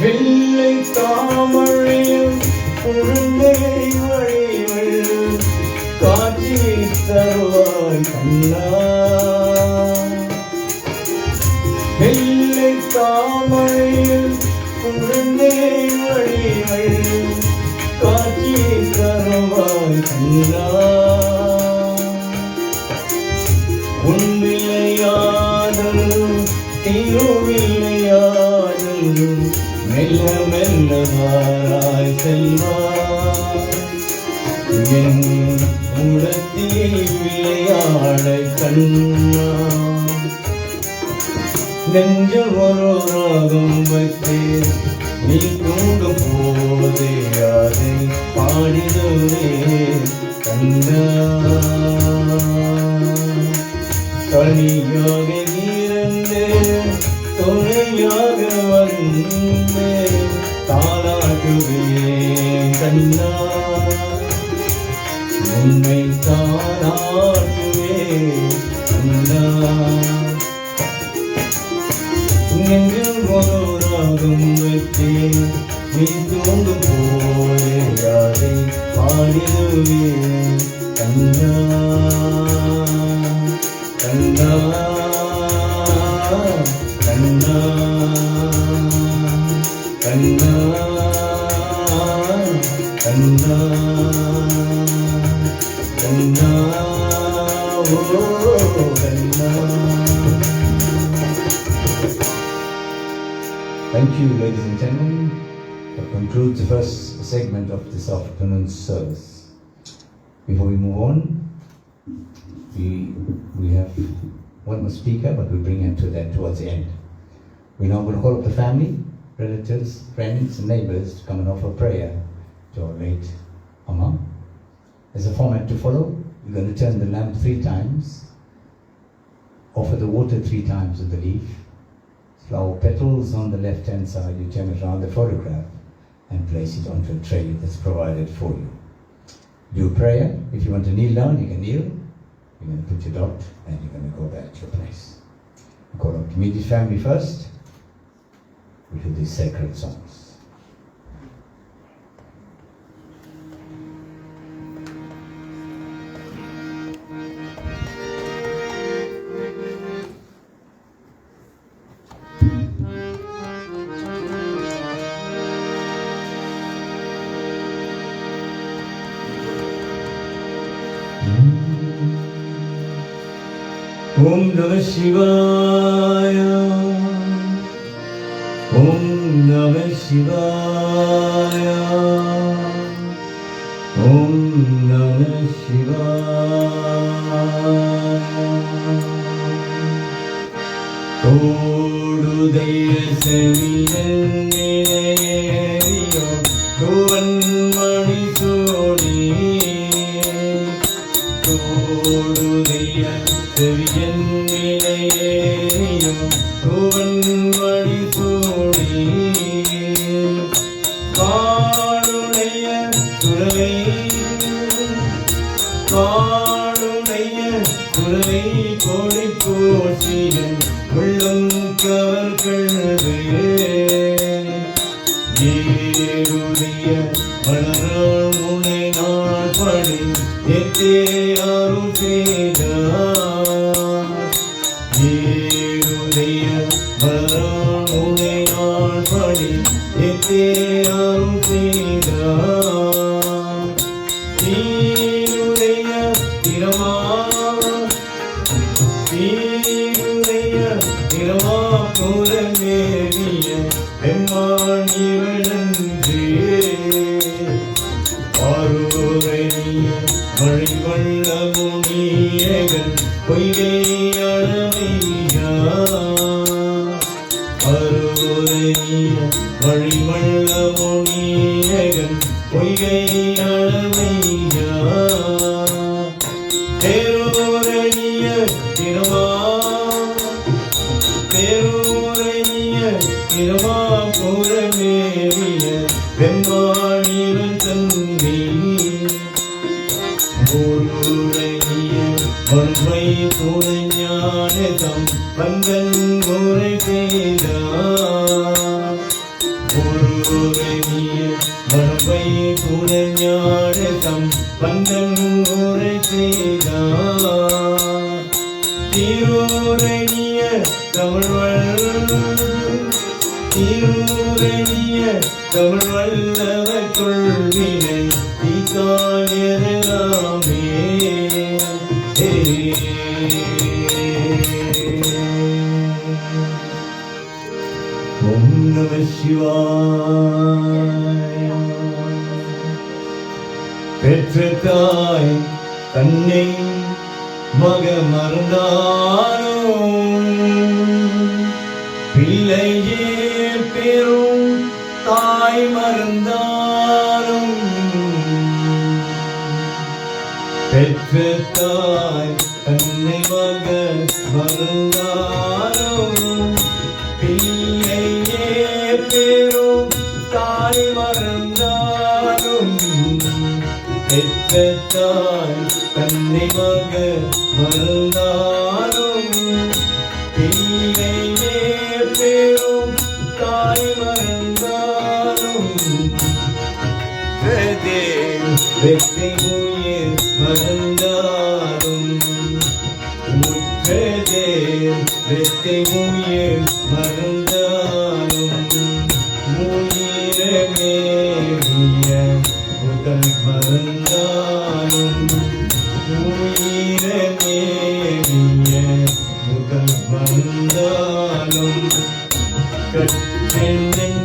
வெள்ளை தாமரையும் குழந்தை வழிகள் காட்சி தருவாய் கண்ணா வெள்ளை தாமரையும் குழந்தை வழிகள் காட்சி தருவாய் கண்ணா உன் விளையாடல் திருவிளையாடல் மெல்ல மெல்ல வாராய் செல்வாய் என் உடத்தில் விளையாட கண்ணா நெஞ்சில் ஒரு ராகம் வைத்தே நீ தூங்கும் போதே அதை பாடிடுவே கண்ணா தனியாக இருந்து துணையாக வந்து தாளாட்டுவே கண்ணா உன்னை தாளாட்டுவே கண்ணா நெஞ்சில் ஒரு ராகம் வைத்தே நீ தூங்கும் போதே அதை பாடிடுவே கண்ணா கண்ணா கண்ணா கண்ணா கண்ணா கண்ணா ஓ கண்ணா. Thank you, ladies and gentlemen. That concludes the first segment of this afternoon's service. Before we move on, we have one more speaker, but we'll bring him to that towards the end. We now will call up the family, relatives, friends, and neighbors to come and offer prayer to our late Amma. There's a format to follow. We're going to turn the lamp 3 times, offer the water 3 times with the leaf. Flower petals on the left-hand side, you turn it around the photograph and place it onto a tray that's provided for you. Do prayer. If you want to kneel down, you can kneel. You're going to put your dot and you're going to go back to your place. Call up the immediate family first. We do these sacred songs. Om Namah Shivaya. Om Namah Shivaya. Om Namah Shivaya. Todudeya seviyenniyo Kuvanmani sodi. Todudeya seviyenniyo Kuvanmani sodi. Karuneya surai குரலை கோடி quotient உள்ளம் கவர்களே ஏருடைய வளரால் முனை நாள் படி எத்தே அருள் செய்தார். ஏருடைய வளரால் முனை நாள் படி எத்தே அருள் செய்தார். தீருடைய திறமா புறமேறிய பெம்மாணி விளந்தே ஆரூரணிய வழிவள்ள முனியகன் பொய்கை அளவையா. ஆரூரணிய வழிவள்ள முனியகன் பொய்கை அளவையா. தேரூரணிய திருமா திருமா புறமேறிய பெம்மாணிவன் தந்தி. ஊருரணிய ஒன்றை துணைஞானதம் பங்கன் முறை செய்தார். ஊருரணிய ஒன்றை துணைஞானதம் பங்கன் முறை செய்தார். திருரணிய தமிழ் வல்லவ கொள்வினை தீக்காயரலாமே. ஓம் நம சிவாய. பெற்ற தாய் தன்னை மக மறந்தாரோ பிள்ளையே பெரும் தாய் மறந்தாலும். பெற்ற தாய் தன்னை மக மறந்தாலும் பிள்ளையே பெரும் தாய் மறந்தாலும். பெற்ற தாய் தன்னை மக மறந்தாலும் பிள்ளையே பெரும் தாய் மறந்தாலும். வெற்றி உயிர் மறந்தாலும் முற்றதே வெற்றி உயிர் மறந்தாலும். உயிரமேறிய முதல் மறந்தாலும் உயிரமேறிய முதல் மறந்தாலும். கற்றெஞ்செழும்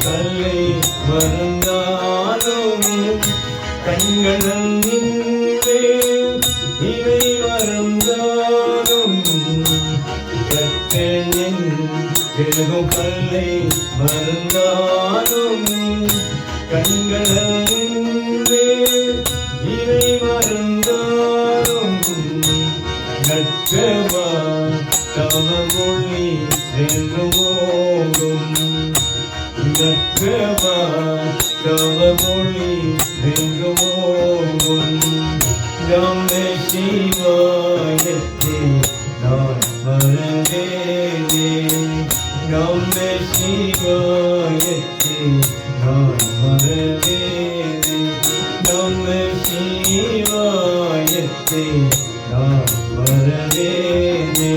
கல்லை மறந்தாலும் கண்கள் நின்றே இவை மறந்தாலும். கற்றெழும் கல்லை மறந்தாலும் கண்கள் நின்றே இவை மறந்தாலும். நற்றவா தவமொழி என்று ஓடும். நற்றவா தவமொழி என்று ஓடும். நம சிவாயத்தே நான் மறந்தேனே. நம சிவாயத்தே நான் மறந்தேனே. நம சிவாயத்தே நான் மறந்தேனே.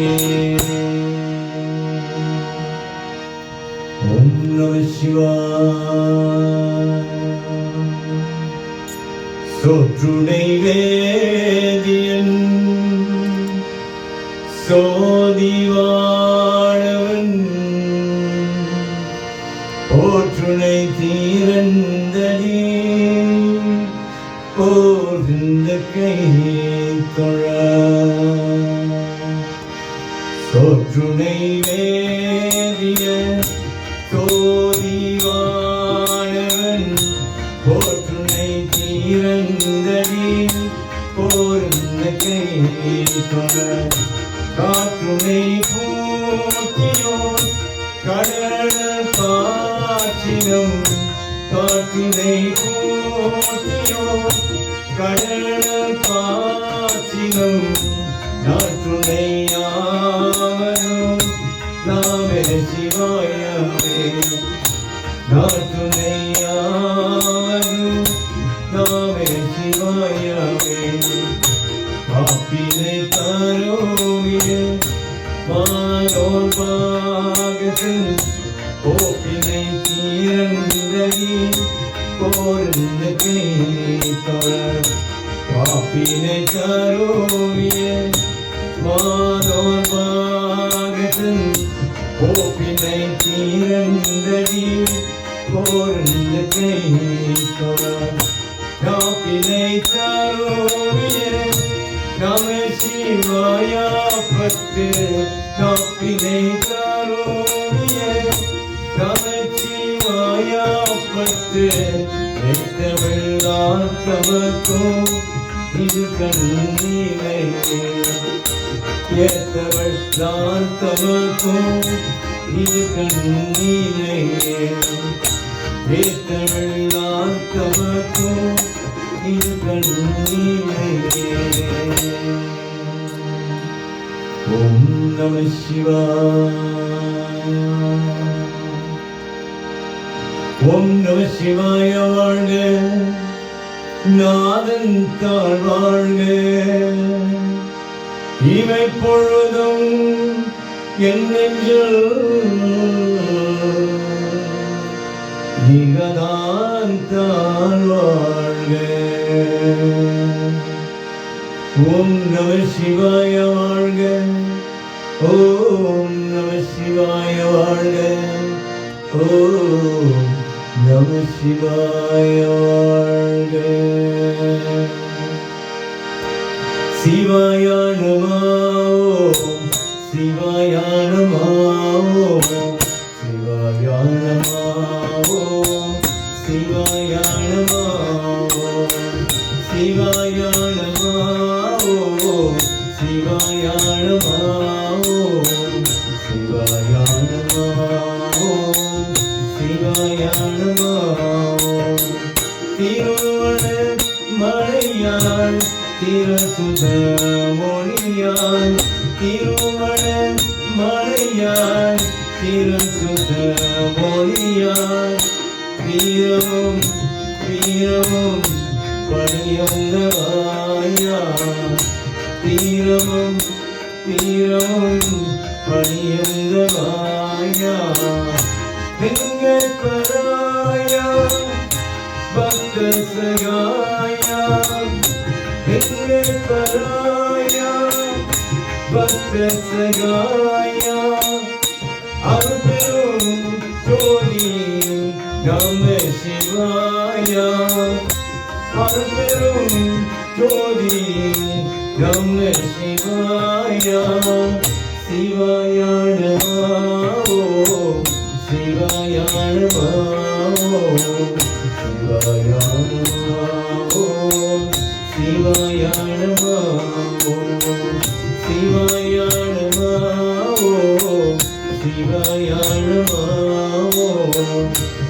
ஓம் நம சிவாய. சோற்றுடை வேதியன் சோதிவாழவன் போற்றுனை தீரந்தடி போர்ந்த கை தொழ சோற்றுனை வேதிய சோதிவாழவன் போற்றுனை தீரந்தடி போர்ந்த கை தொழ காற்றுனை பூட்டியோன் கடல் பாற்றினும் காற்றுனை பூட்டியோன் கடல் பாற்றினும் நாற்றுனை யாவரும் நாமே சிவாயவே நாற்றுனை யாவரும் நாமே சிவாயவே பாப்பினை தரோவிய மாறோர் பாகத்தில் போப்பினை தீரந்தடி போர்ந்த கை தொழ பாப்பினை தரோவிய மாறோர் பாகத்தில் போப்பினை தீரந்தடி போர்ந்த கை தொழ காப்பினை தரோவிய நம சிவாயா பத்து காப்பினை தரோவிய நம சிவாயா பத்து எத்தவெல்லாம் தமக்கும் இது கண்ணீரை எத்தவெல்லாம் தமக்கும் இது கண்ணீரை எத்தவெல்லாம் தமக்கும் இது கண்ணீரை ஓம் நம சிவாய ஓம் நம சிவாய வாழ்க நாதன் தாழ் வாழ்க இவை பொழுதும் என் நெஞ்சில் நீங்கதான் தாழ் வாழ்க ஓம் நம சிவாய வாழ்க ஓம் நம சிவாய வாழ்க ஓம் நம சிவாய வாழ்க சிவாய நமோ சிவாய நமோ சிவாய நமோ சிவாய நமோ சிவாய நமோ சிவாய நமோ சிவாய நமோ சிவாய நமோ திருவண்ண மலையாள் திருசுத மொழியாள் திருவண்ண மலையாள் திருசுத மொழியாள் வீரமும் வீரமும் பணியுங்கவாயா வீரமும் வீரமும் பணியுங்கவாயா வெங்கட்பராயா பக்த சகாயா வெங்கட்பராயா பக்த சகாயா அருள்பெரும் ஜோதி நம சிவாயா அருள்பெரும் ஜோதி நம சிவாயா சிவாய நமோ சிவாய நமோ சிவாய நமோ சிவாய நமோ சிவாய நமோ சிவாய நமோ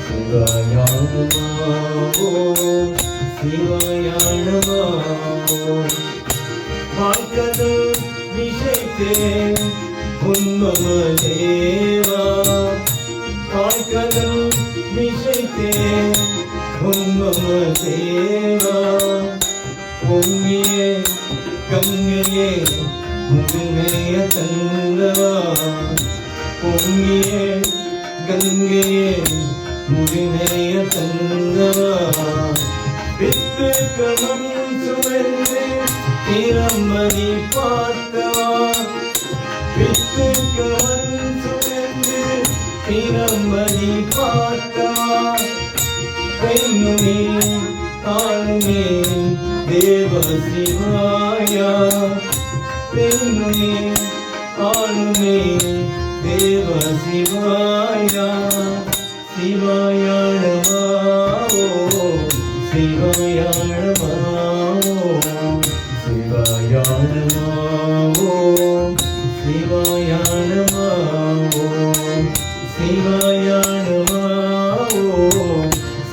சிவாய நமோ சிவாய நமோ வாழ்க்கது விஷயத்தே உன்மம தேவா வாழ்க்கது விஷயத்தே உன்மம தேவா பொங்கியே கங்கையே முதுமைய தந்தவா பொங்கியே கங்கையே முதுமைய தந்தவா வித்து கணம் சுமந்து திறமதி பார்த்தவா வித்துக்கு மண் சுமந்து பிரம்படி பார்த்தவா பெண்ணுமே ஆளுமே தேவ சிவாயா பெண்ணுமே ஆளுமே தேவ சிவாயா சிவாயாழமா சிவாயாழமா சிவாயாழமா சிவாயாழமா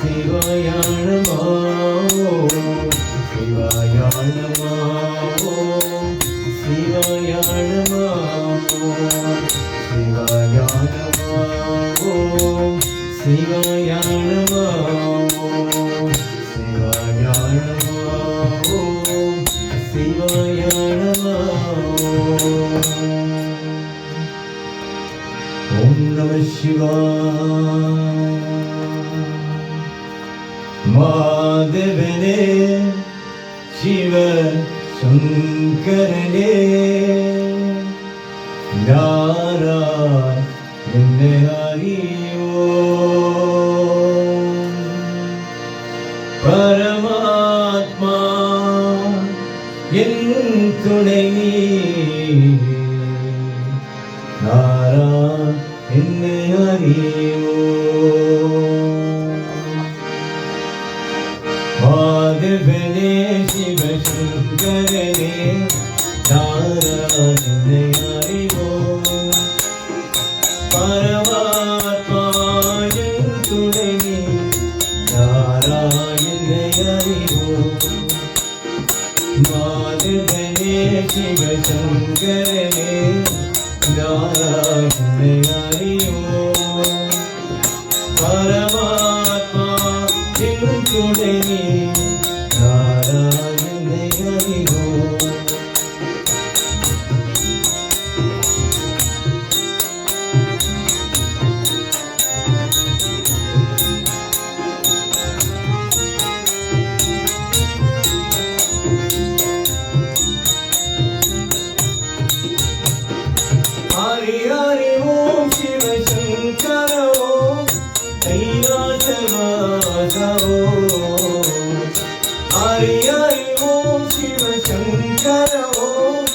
சிவாயாழமா சிவாயாழமா சிவாயாழமா சிவாயாழமா சிவாயாழமா சிவாயாழமா சிவாயாழமா ஓம் நம சிவாய மாதவனே சிவ சங்கரனே யாரா என்னை அறியோ பரமாத்மா என் துணை யாரா என்னை அறியோ மாதவனே சிவசங்கரனே யாரா என்னை அறிவோ பரமாத்மா என் துணை யாரா என்னை அறிவோ மாதவனே சிவசங்கரனே யாரா என்னை அறிவோ பரமாத்மா என் துணை யாரா என்னை அறிவோ ஹரி ஹரி ஓம் சிவ சங்கர ஓம் கைலாசவாச ஓம் ஹரி ஹரி ஓம் சிவ சங்கர ஓம்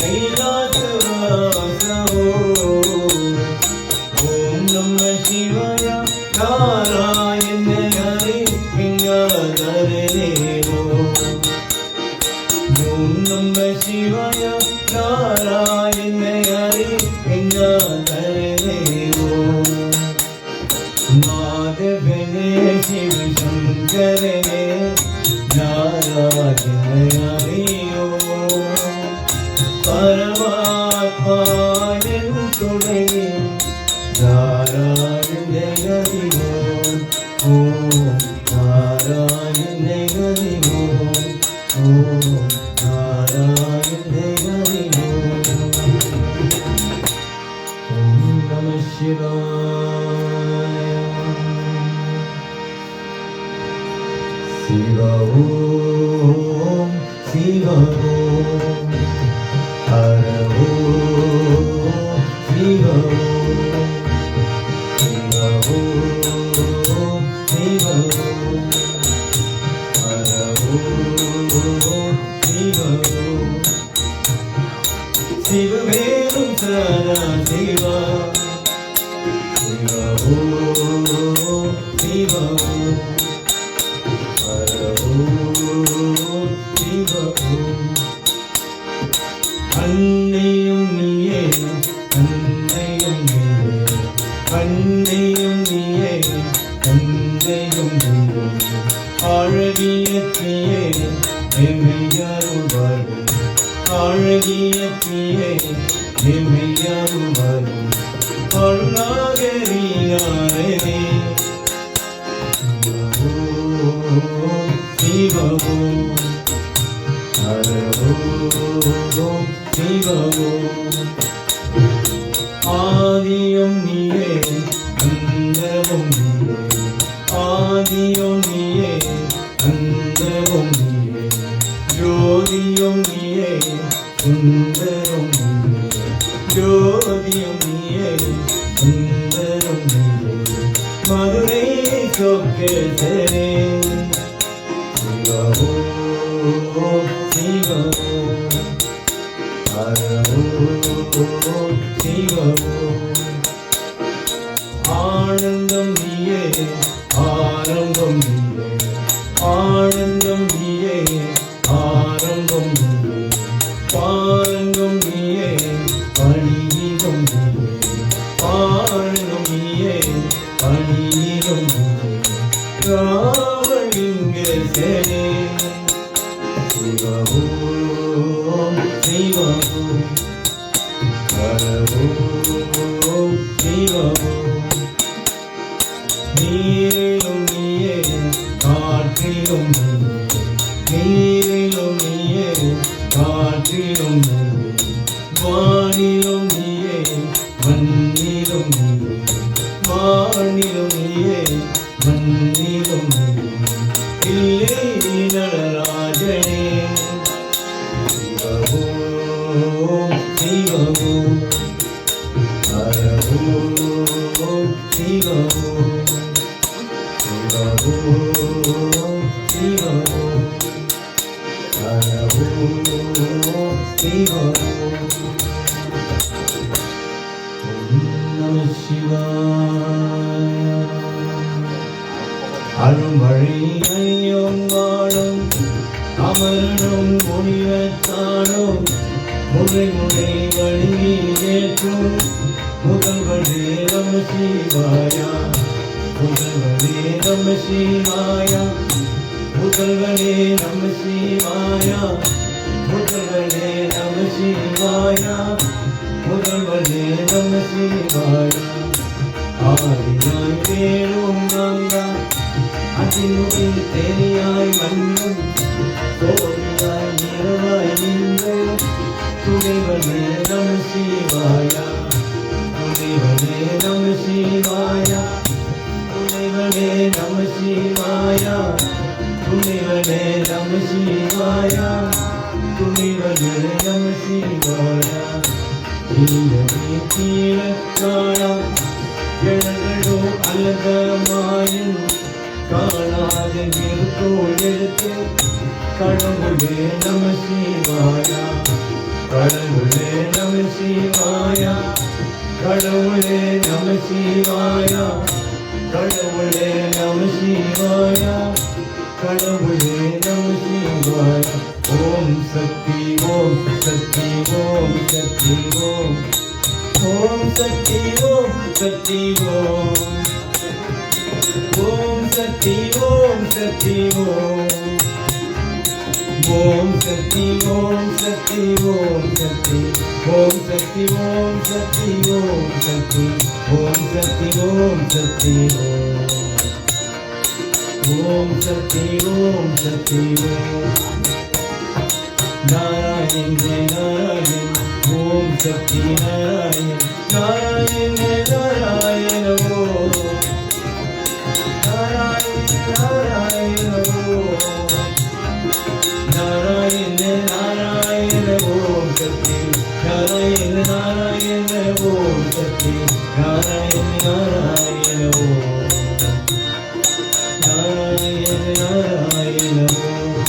கைலாசவாச ஓம் ஓம் நம சிவாய நாராயண ஹரி விஞ்ஞானரே ஓம் நம சிவாய நாராயண ஹரி விஞ்ஞானரே ஓம் மாதவனே சிவ சங்கரனே நாராயண ஹரி ஓம் பரமாத்மா என் துணை நாராயண ஹரி ஓம் நாராயண ஹரி ஓம் நாராயண ஹரி ஓம் நம சிவாய சிவ ஓம் சிவ ஓம் ஹர ஓம் சிவ ஓம் சிவ ஓம் சிவ ஓம் ஹர ஓம் சிவ ஓம் சிவவேலும் சதா சிவா சிவ ஓம் சிவ ஓம் ஹர ஓம் சிவ ஓம் அன்னையும் நீயே அன்னையும் நீயே அன்னையும் நீயே அன்னையும் நீயே அழகிய தீயே எம்மையருள்வாயே அழகிய தீயே எம்மையருள்வாயே அருணாகரியாரே சிவ ஓம் ஹர ஓம் சிவ ஓம் ஆதியும் நீயே அந்தமும் நீயே ஆதியும் நீயே அந்தமும் நீயே ஜோதியும் நீயே சுந்தரம் நீயே சொக்கேசரே சிவோ சிவோ ஹரோ சிவோ ஆனந்தம் நீயே ஆரம்பம் நீயே ஆனந்தம் நீயே ஆரம்பம் நீயே பாரங்கம் நீயே பணிகம் நீயே பாரங்கம் நீயே பணிகம் நீயே ராமலிங்கேசனே சிவஓம் சிவஓம் ஹரஓம் சிவஓம் நீரிலும் நீயே காற்றிலும் நீரிலும் நீயே காற்றிலும் நீயே வானிலும் நீயே மண்ணிலும் நீயே வானிலும் நீயே மண்ணிலும் நீயே இல்லை நடராஜனே சிவஓம் சிவஓம் ஹரஓம் சிவஓம் சிவஓம் சிவஓம் ஹரஓம் சிவஓம் ஓம் நம சிவாய அருள்மழை ஐயம் வாழும் அமரனும் முனிவத்தானும் முறை முறை வழி ஏற்றும் முதல்வனே நம சிவாயா முதல்வனே நம சிவாயா முதல்வனே நம சிவாயா முதல்வனே நம சிவாயா முதல்வனே நம சிவாயா ஆதியாய் வேறும் நாங்கா அதினுடைய தேனியாய் மண்ணும் சோதியாய் இரவாய் நின்று துணைவனே நம சிவாயா துணைவனே நம சிவாயா துணைவனே நம சிவாயா துணைவனே நம சிவாயா துணைவனே நம சிவாயா தீயவே தீரக்காயா எழுதோ அலகமாயின் காணாத நிறுத்தோள் எழுத்து கடவுளே நம சிவாயா கடவுளே நம சிவாயா கடவுளே நம சிவாயா கடவுளே நம சிவாயா கடவுளே நம சிவாயா ஓம் சக்தி ஓம் சக்தி ஓம் சக்தி ஓம் ஓம் சக்தி ஓம் சக்தி ஓம் ஓம் சக்தி ஓம் சக்தி ஓம் ஓம் சக்தி ஓம் சக்தி ஓம் சக்தி ஓம் சக்தி ஓம் சக்தி ஓம் சக்தி ஓம் சக்தி ஓம் சக்தி ஓம் சக்தி ஓம் சக்தி ஓம் நாராயண நாராயண ஓம் சக்தி நாராயண நாராயண நாராயண ஓம் நாராயண நாராயண ஓம் நாராயண நாராயண ஓம் சக்தி நாராயண நாராயண ஓம் சக்தி நாராயண நாராயண ஓம் நாராயண நாராயண ஓம்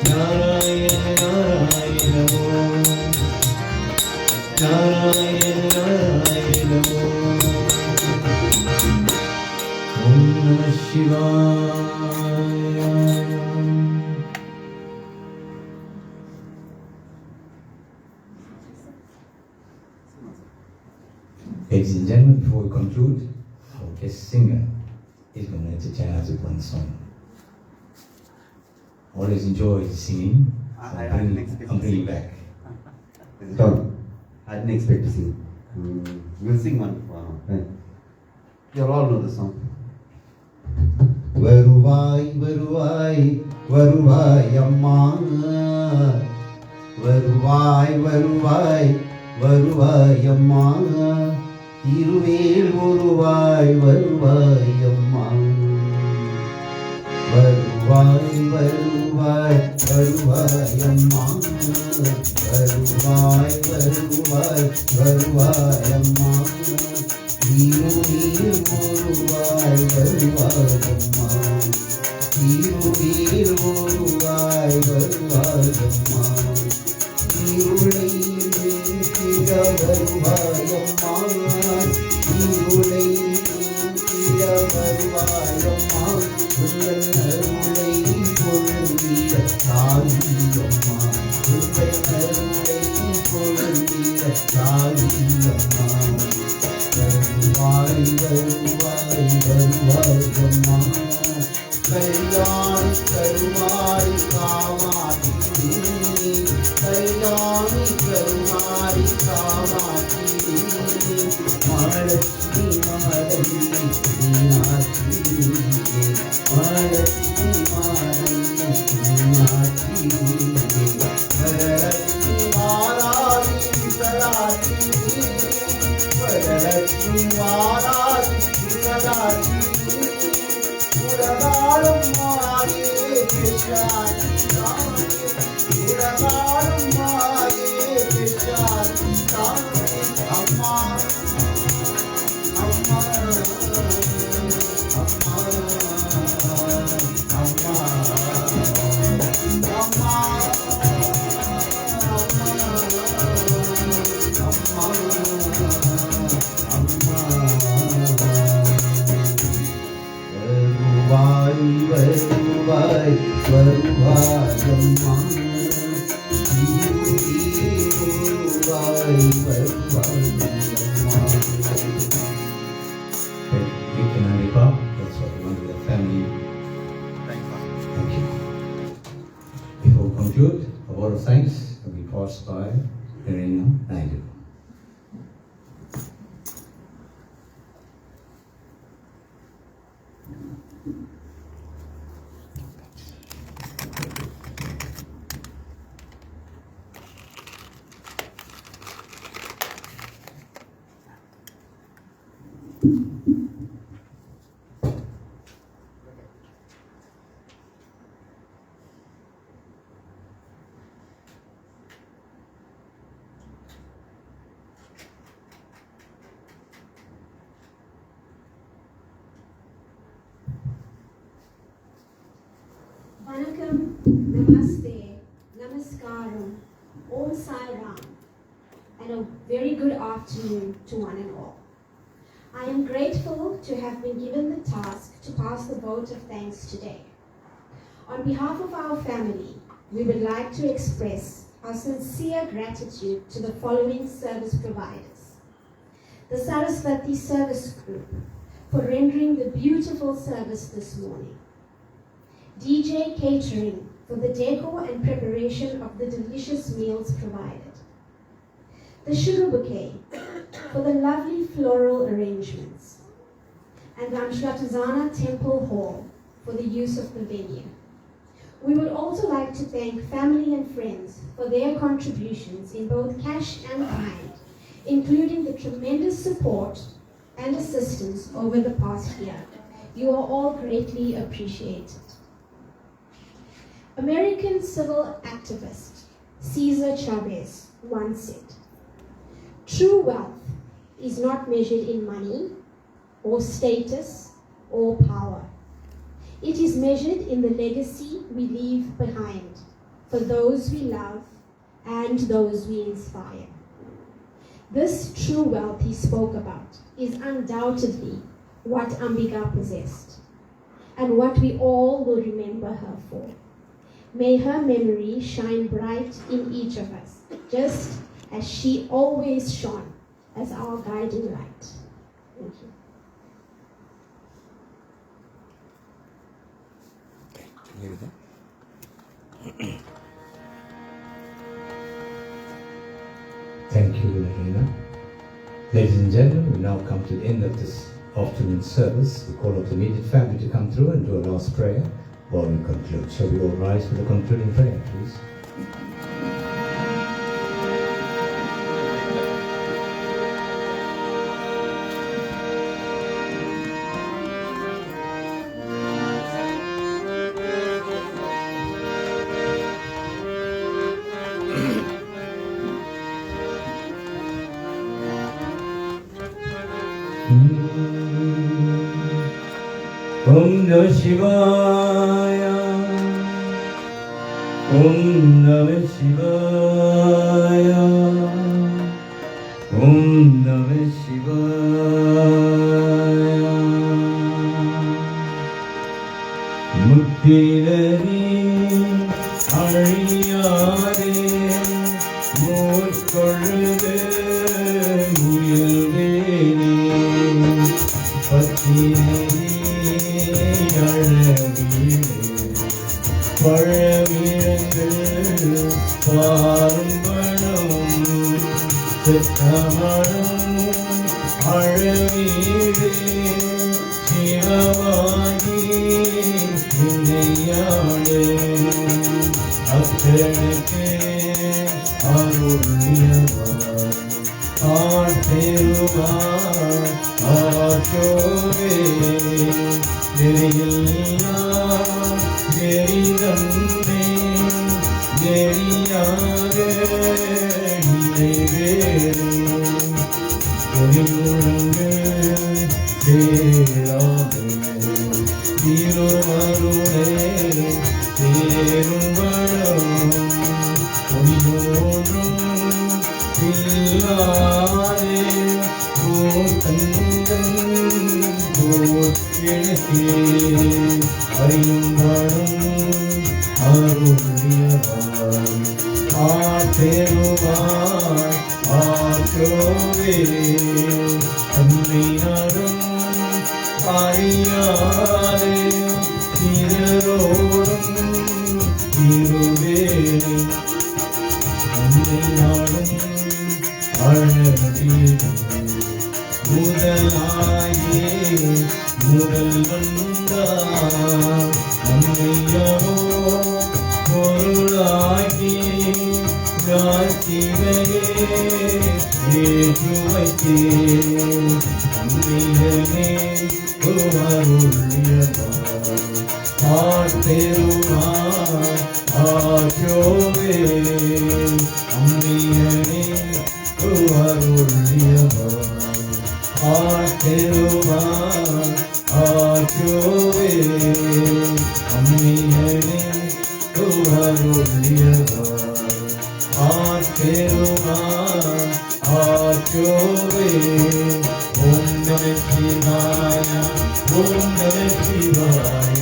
நாராயண நாராயண ஓம் நாராயண நாராயண ஓம் ஓம் நம சிவாய. Ladies and gentlemen, before we conclude, our guest singer is going to entertain us with one song. Always enjoy singing. I didn't expect I'm to bringing sing. back. Tom, I didn't expect to sing. We'll sing one. Right. You all know the song. வருவாய் வருவாய் வருவாய் அம்மா வருவாய் வருவாய் வருவாய் அம்மா திருவேல் வருவாய் வருவாய் அம்மா வருவாய் வருவாய் வருவாய் அம்மா வருவாய் வருவாய் வருவாய் அம்மா இருளில் ஒருவாய் வருவாயம்மா இருளில் ஒருவாய் வருவாயம்மா இருளை நீக்கிட வருவாயம்மா இருளை நீக்கிட வருவாயம்மா உங்கள் அருளை பொருந்திட தாயம்மா உங்கள் அருளை பொருந்திட தாயம்மா வருவாய் வருவாய் வருவாயம்மா கல்யாணி கருமாரி காமாட்சி கல்யாணி கருமாரி காமாட்சி மகாலட்சுமி மாதவி மீனாட்சி மகாலட்சுமி மாதவி மீனாட்சி வரலட்சுமி மாராவி விசலாட்சி வரலட்சுமி மாராவி விசலாட்சி உலகாலும் மாயே கிருஷ்ணாதி உலகாலும் மாயே கிருஷ்ணாதி அம்மா அம்மா அம்மா அம்மா அம்மா வருவாய் வருவாயம்மா வருவாய் வருவாயம்மா. You can only pop. That's what we want with the family. Thank you. Before we conclude, a word of thanks will be passed by Irina Naidu. Vanakkam, Namaste, Namaskaram, Om Sai Ram, and a very good afternoon to one and all. I am grateful to have been given the task to pass the vote of thanks today. On behalf of our family, we would like to express our sincere gratitude to the following service providers. The Saraswati Service Group for rendering the beautiful service this morning. DJ Catering for the decor and preparation of the delicious meals provided. The Sugar Bouquet for the lovely floral arrangements. And Ramshratazana Temple Hall for the use of the venue. We would also like to thank family and friends for their contributions in both cash and kind, including the tremendous support and assistance over the past year. You are all greatly appreciated. American civil activist Cesar Chavez once said, "True wealth is not measured in money or status or power. It is measured in the legacy we leave behind for those we love and those we inspire." This true wealth he spoke about is undoubtedly what Ambika possessed and what we all will remember her for. May her memory shine bright in each of us, just as she always shone as our guiding light. Thank you. Thank you, Irina. Ladies and gentlemen, we now come to the end of this afternoon service. We call up the immediate family to come through and do a last prayer while we conclude. Shall we all rise for the concluding prayer, please? Om Namah Shivaya. Om Namah Shivaya. Om Namah Shivaya. Muktinari அழியாதே மூட்கொழுது முயல்வேனே பத்தினே அழவீரே பழவிழந்து பாரும்பணம் செத்தமணம் அழவீரே சிவமாகி இணையாடே அத்தனுக்கு அருளியவார் ஆட்பெருவார் ஆற்றோவே நெறியில்லா நெறிதந்தே நெறியாக நிறைவேறே நெறிமுழங்கு சேராமே திருமருளே தேரும்படம் ஒளியோன்றும் இல்லாதே தந்தன் போர் எனக்கே அறியும்படம் அருளியவாய் ஆற்றேருவாய் ஆற்றோவே தன்னை நாடும் அறியாதே திரோடும் திருவேணி உன்னை நாடும் அழகீரும் முதலாயே முதல் வந்தார் நம்மையோ பொருளாகி காத்திரையே ஏற்று வைத்தேன் அம்மையனே அருளியவாய் ஆட்பெருவாய் ஆற்றோவே அம்மையனே அருளியவாய் ஆட்பெருவாய் ஆற்றோவே அம்மையனே அருளியவாய் ஆட்பெருவாய் ஆற்றோவே ஓம் நம சிவாய ஓம் நம சிவாய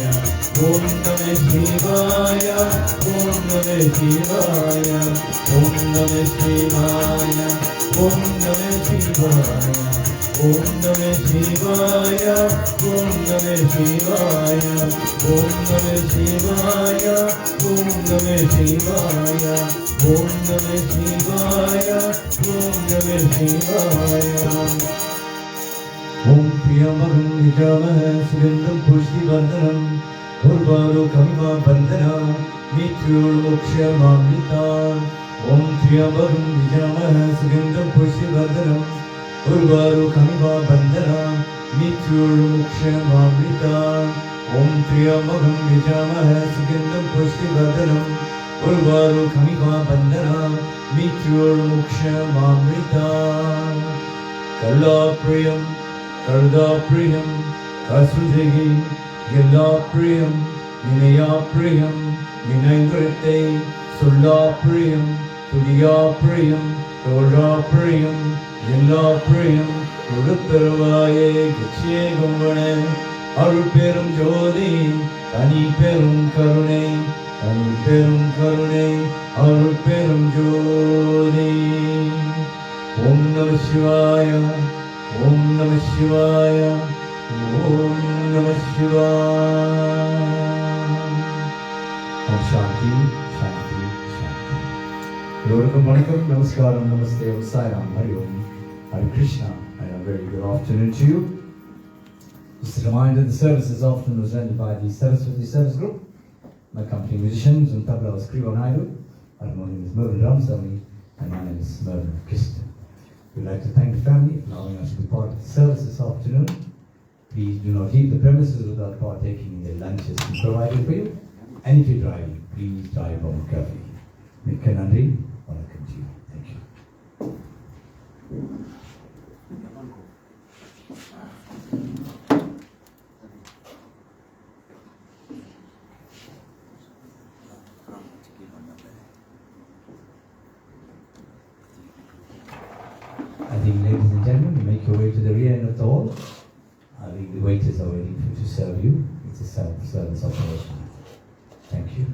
ஓம் நம சிவாய ஓம் நம சிவாய ஓம் நம சிவாய ஓம் நம சிவாய ஓம் நம சிவாய ஓம் நம சிவாய ஓம் நம சிவாய ஓம் நம சிவாய ஓம் நம சிவாய ஓம் நம சிவாய ஓம் பிரியமகம் நிஜாமஹ சுகந்தம் புஷ்டிவர்தனம் உர்வாரோகமிமா பந்தனா மித்ருர்மோக்ஷமாம்ரிதா ஓம் பிரியமகம் நிஜாமஹ சுகந்தம் புஷ்டிவர்தனம் உர்வாரோகமிமா பந்தனா மித்ருர்மோக்ஷமாம்ரிதா ஓம் பிரியமகம் நிஜாமஹ சுகந்தம் புஷ்டிவர்தனம் உர்வாரோகமிமா பந்தனா மித்ருர்மோக்ஷமாம்ரிதா கலாப்ரியம் கருதாப்ரியம் கசுஜகி எல்லாப்ரியம் இணையாப்ரியம் இணைந்திரத்தை சொல்லாப்ரியம் துடியாப்ரியம் தோழாப்ரியம் எல்லாப்ரியம் கொடுத்தருவாயே கட்சியே கும்பன அருள் பெரும் ஜோதி தனி பெரும் கருணை தனி பெரும் கருணை அருள் பெரும் ஜோதி ஓம் நம சிவாய ஓம் நம சிவாய ஓம் நம சிவாய சாந்தி சாந்தி சாந்தி எல்லோருக்கும் வணக்கம் நமஸ்காரம் நமஸ்தே சாய்ராம் ஹரி ஓம் Hare Krishna and a very good afternoon to you. Just a reminder, the service this afternoon was rendered by the Saraswati Service Group. My company musicians on tabla was Kriva Naidu, harmonium is Mervyn Ramsamy, and my name is Mervyn Krishna. We'd like to thank the family for allowing us to be part of the service this afternoon. Please do not leave the premises without partaking in the lunches provided for you. And if you're driving, please drive home carefully. Mikka Nandri, welcome to you. Thank you. எண்ணத்தோடு the waiters are waiting for you to serve you. It's a self-service operation. Thank you.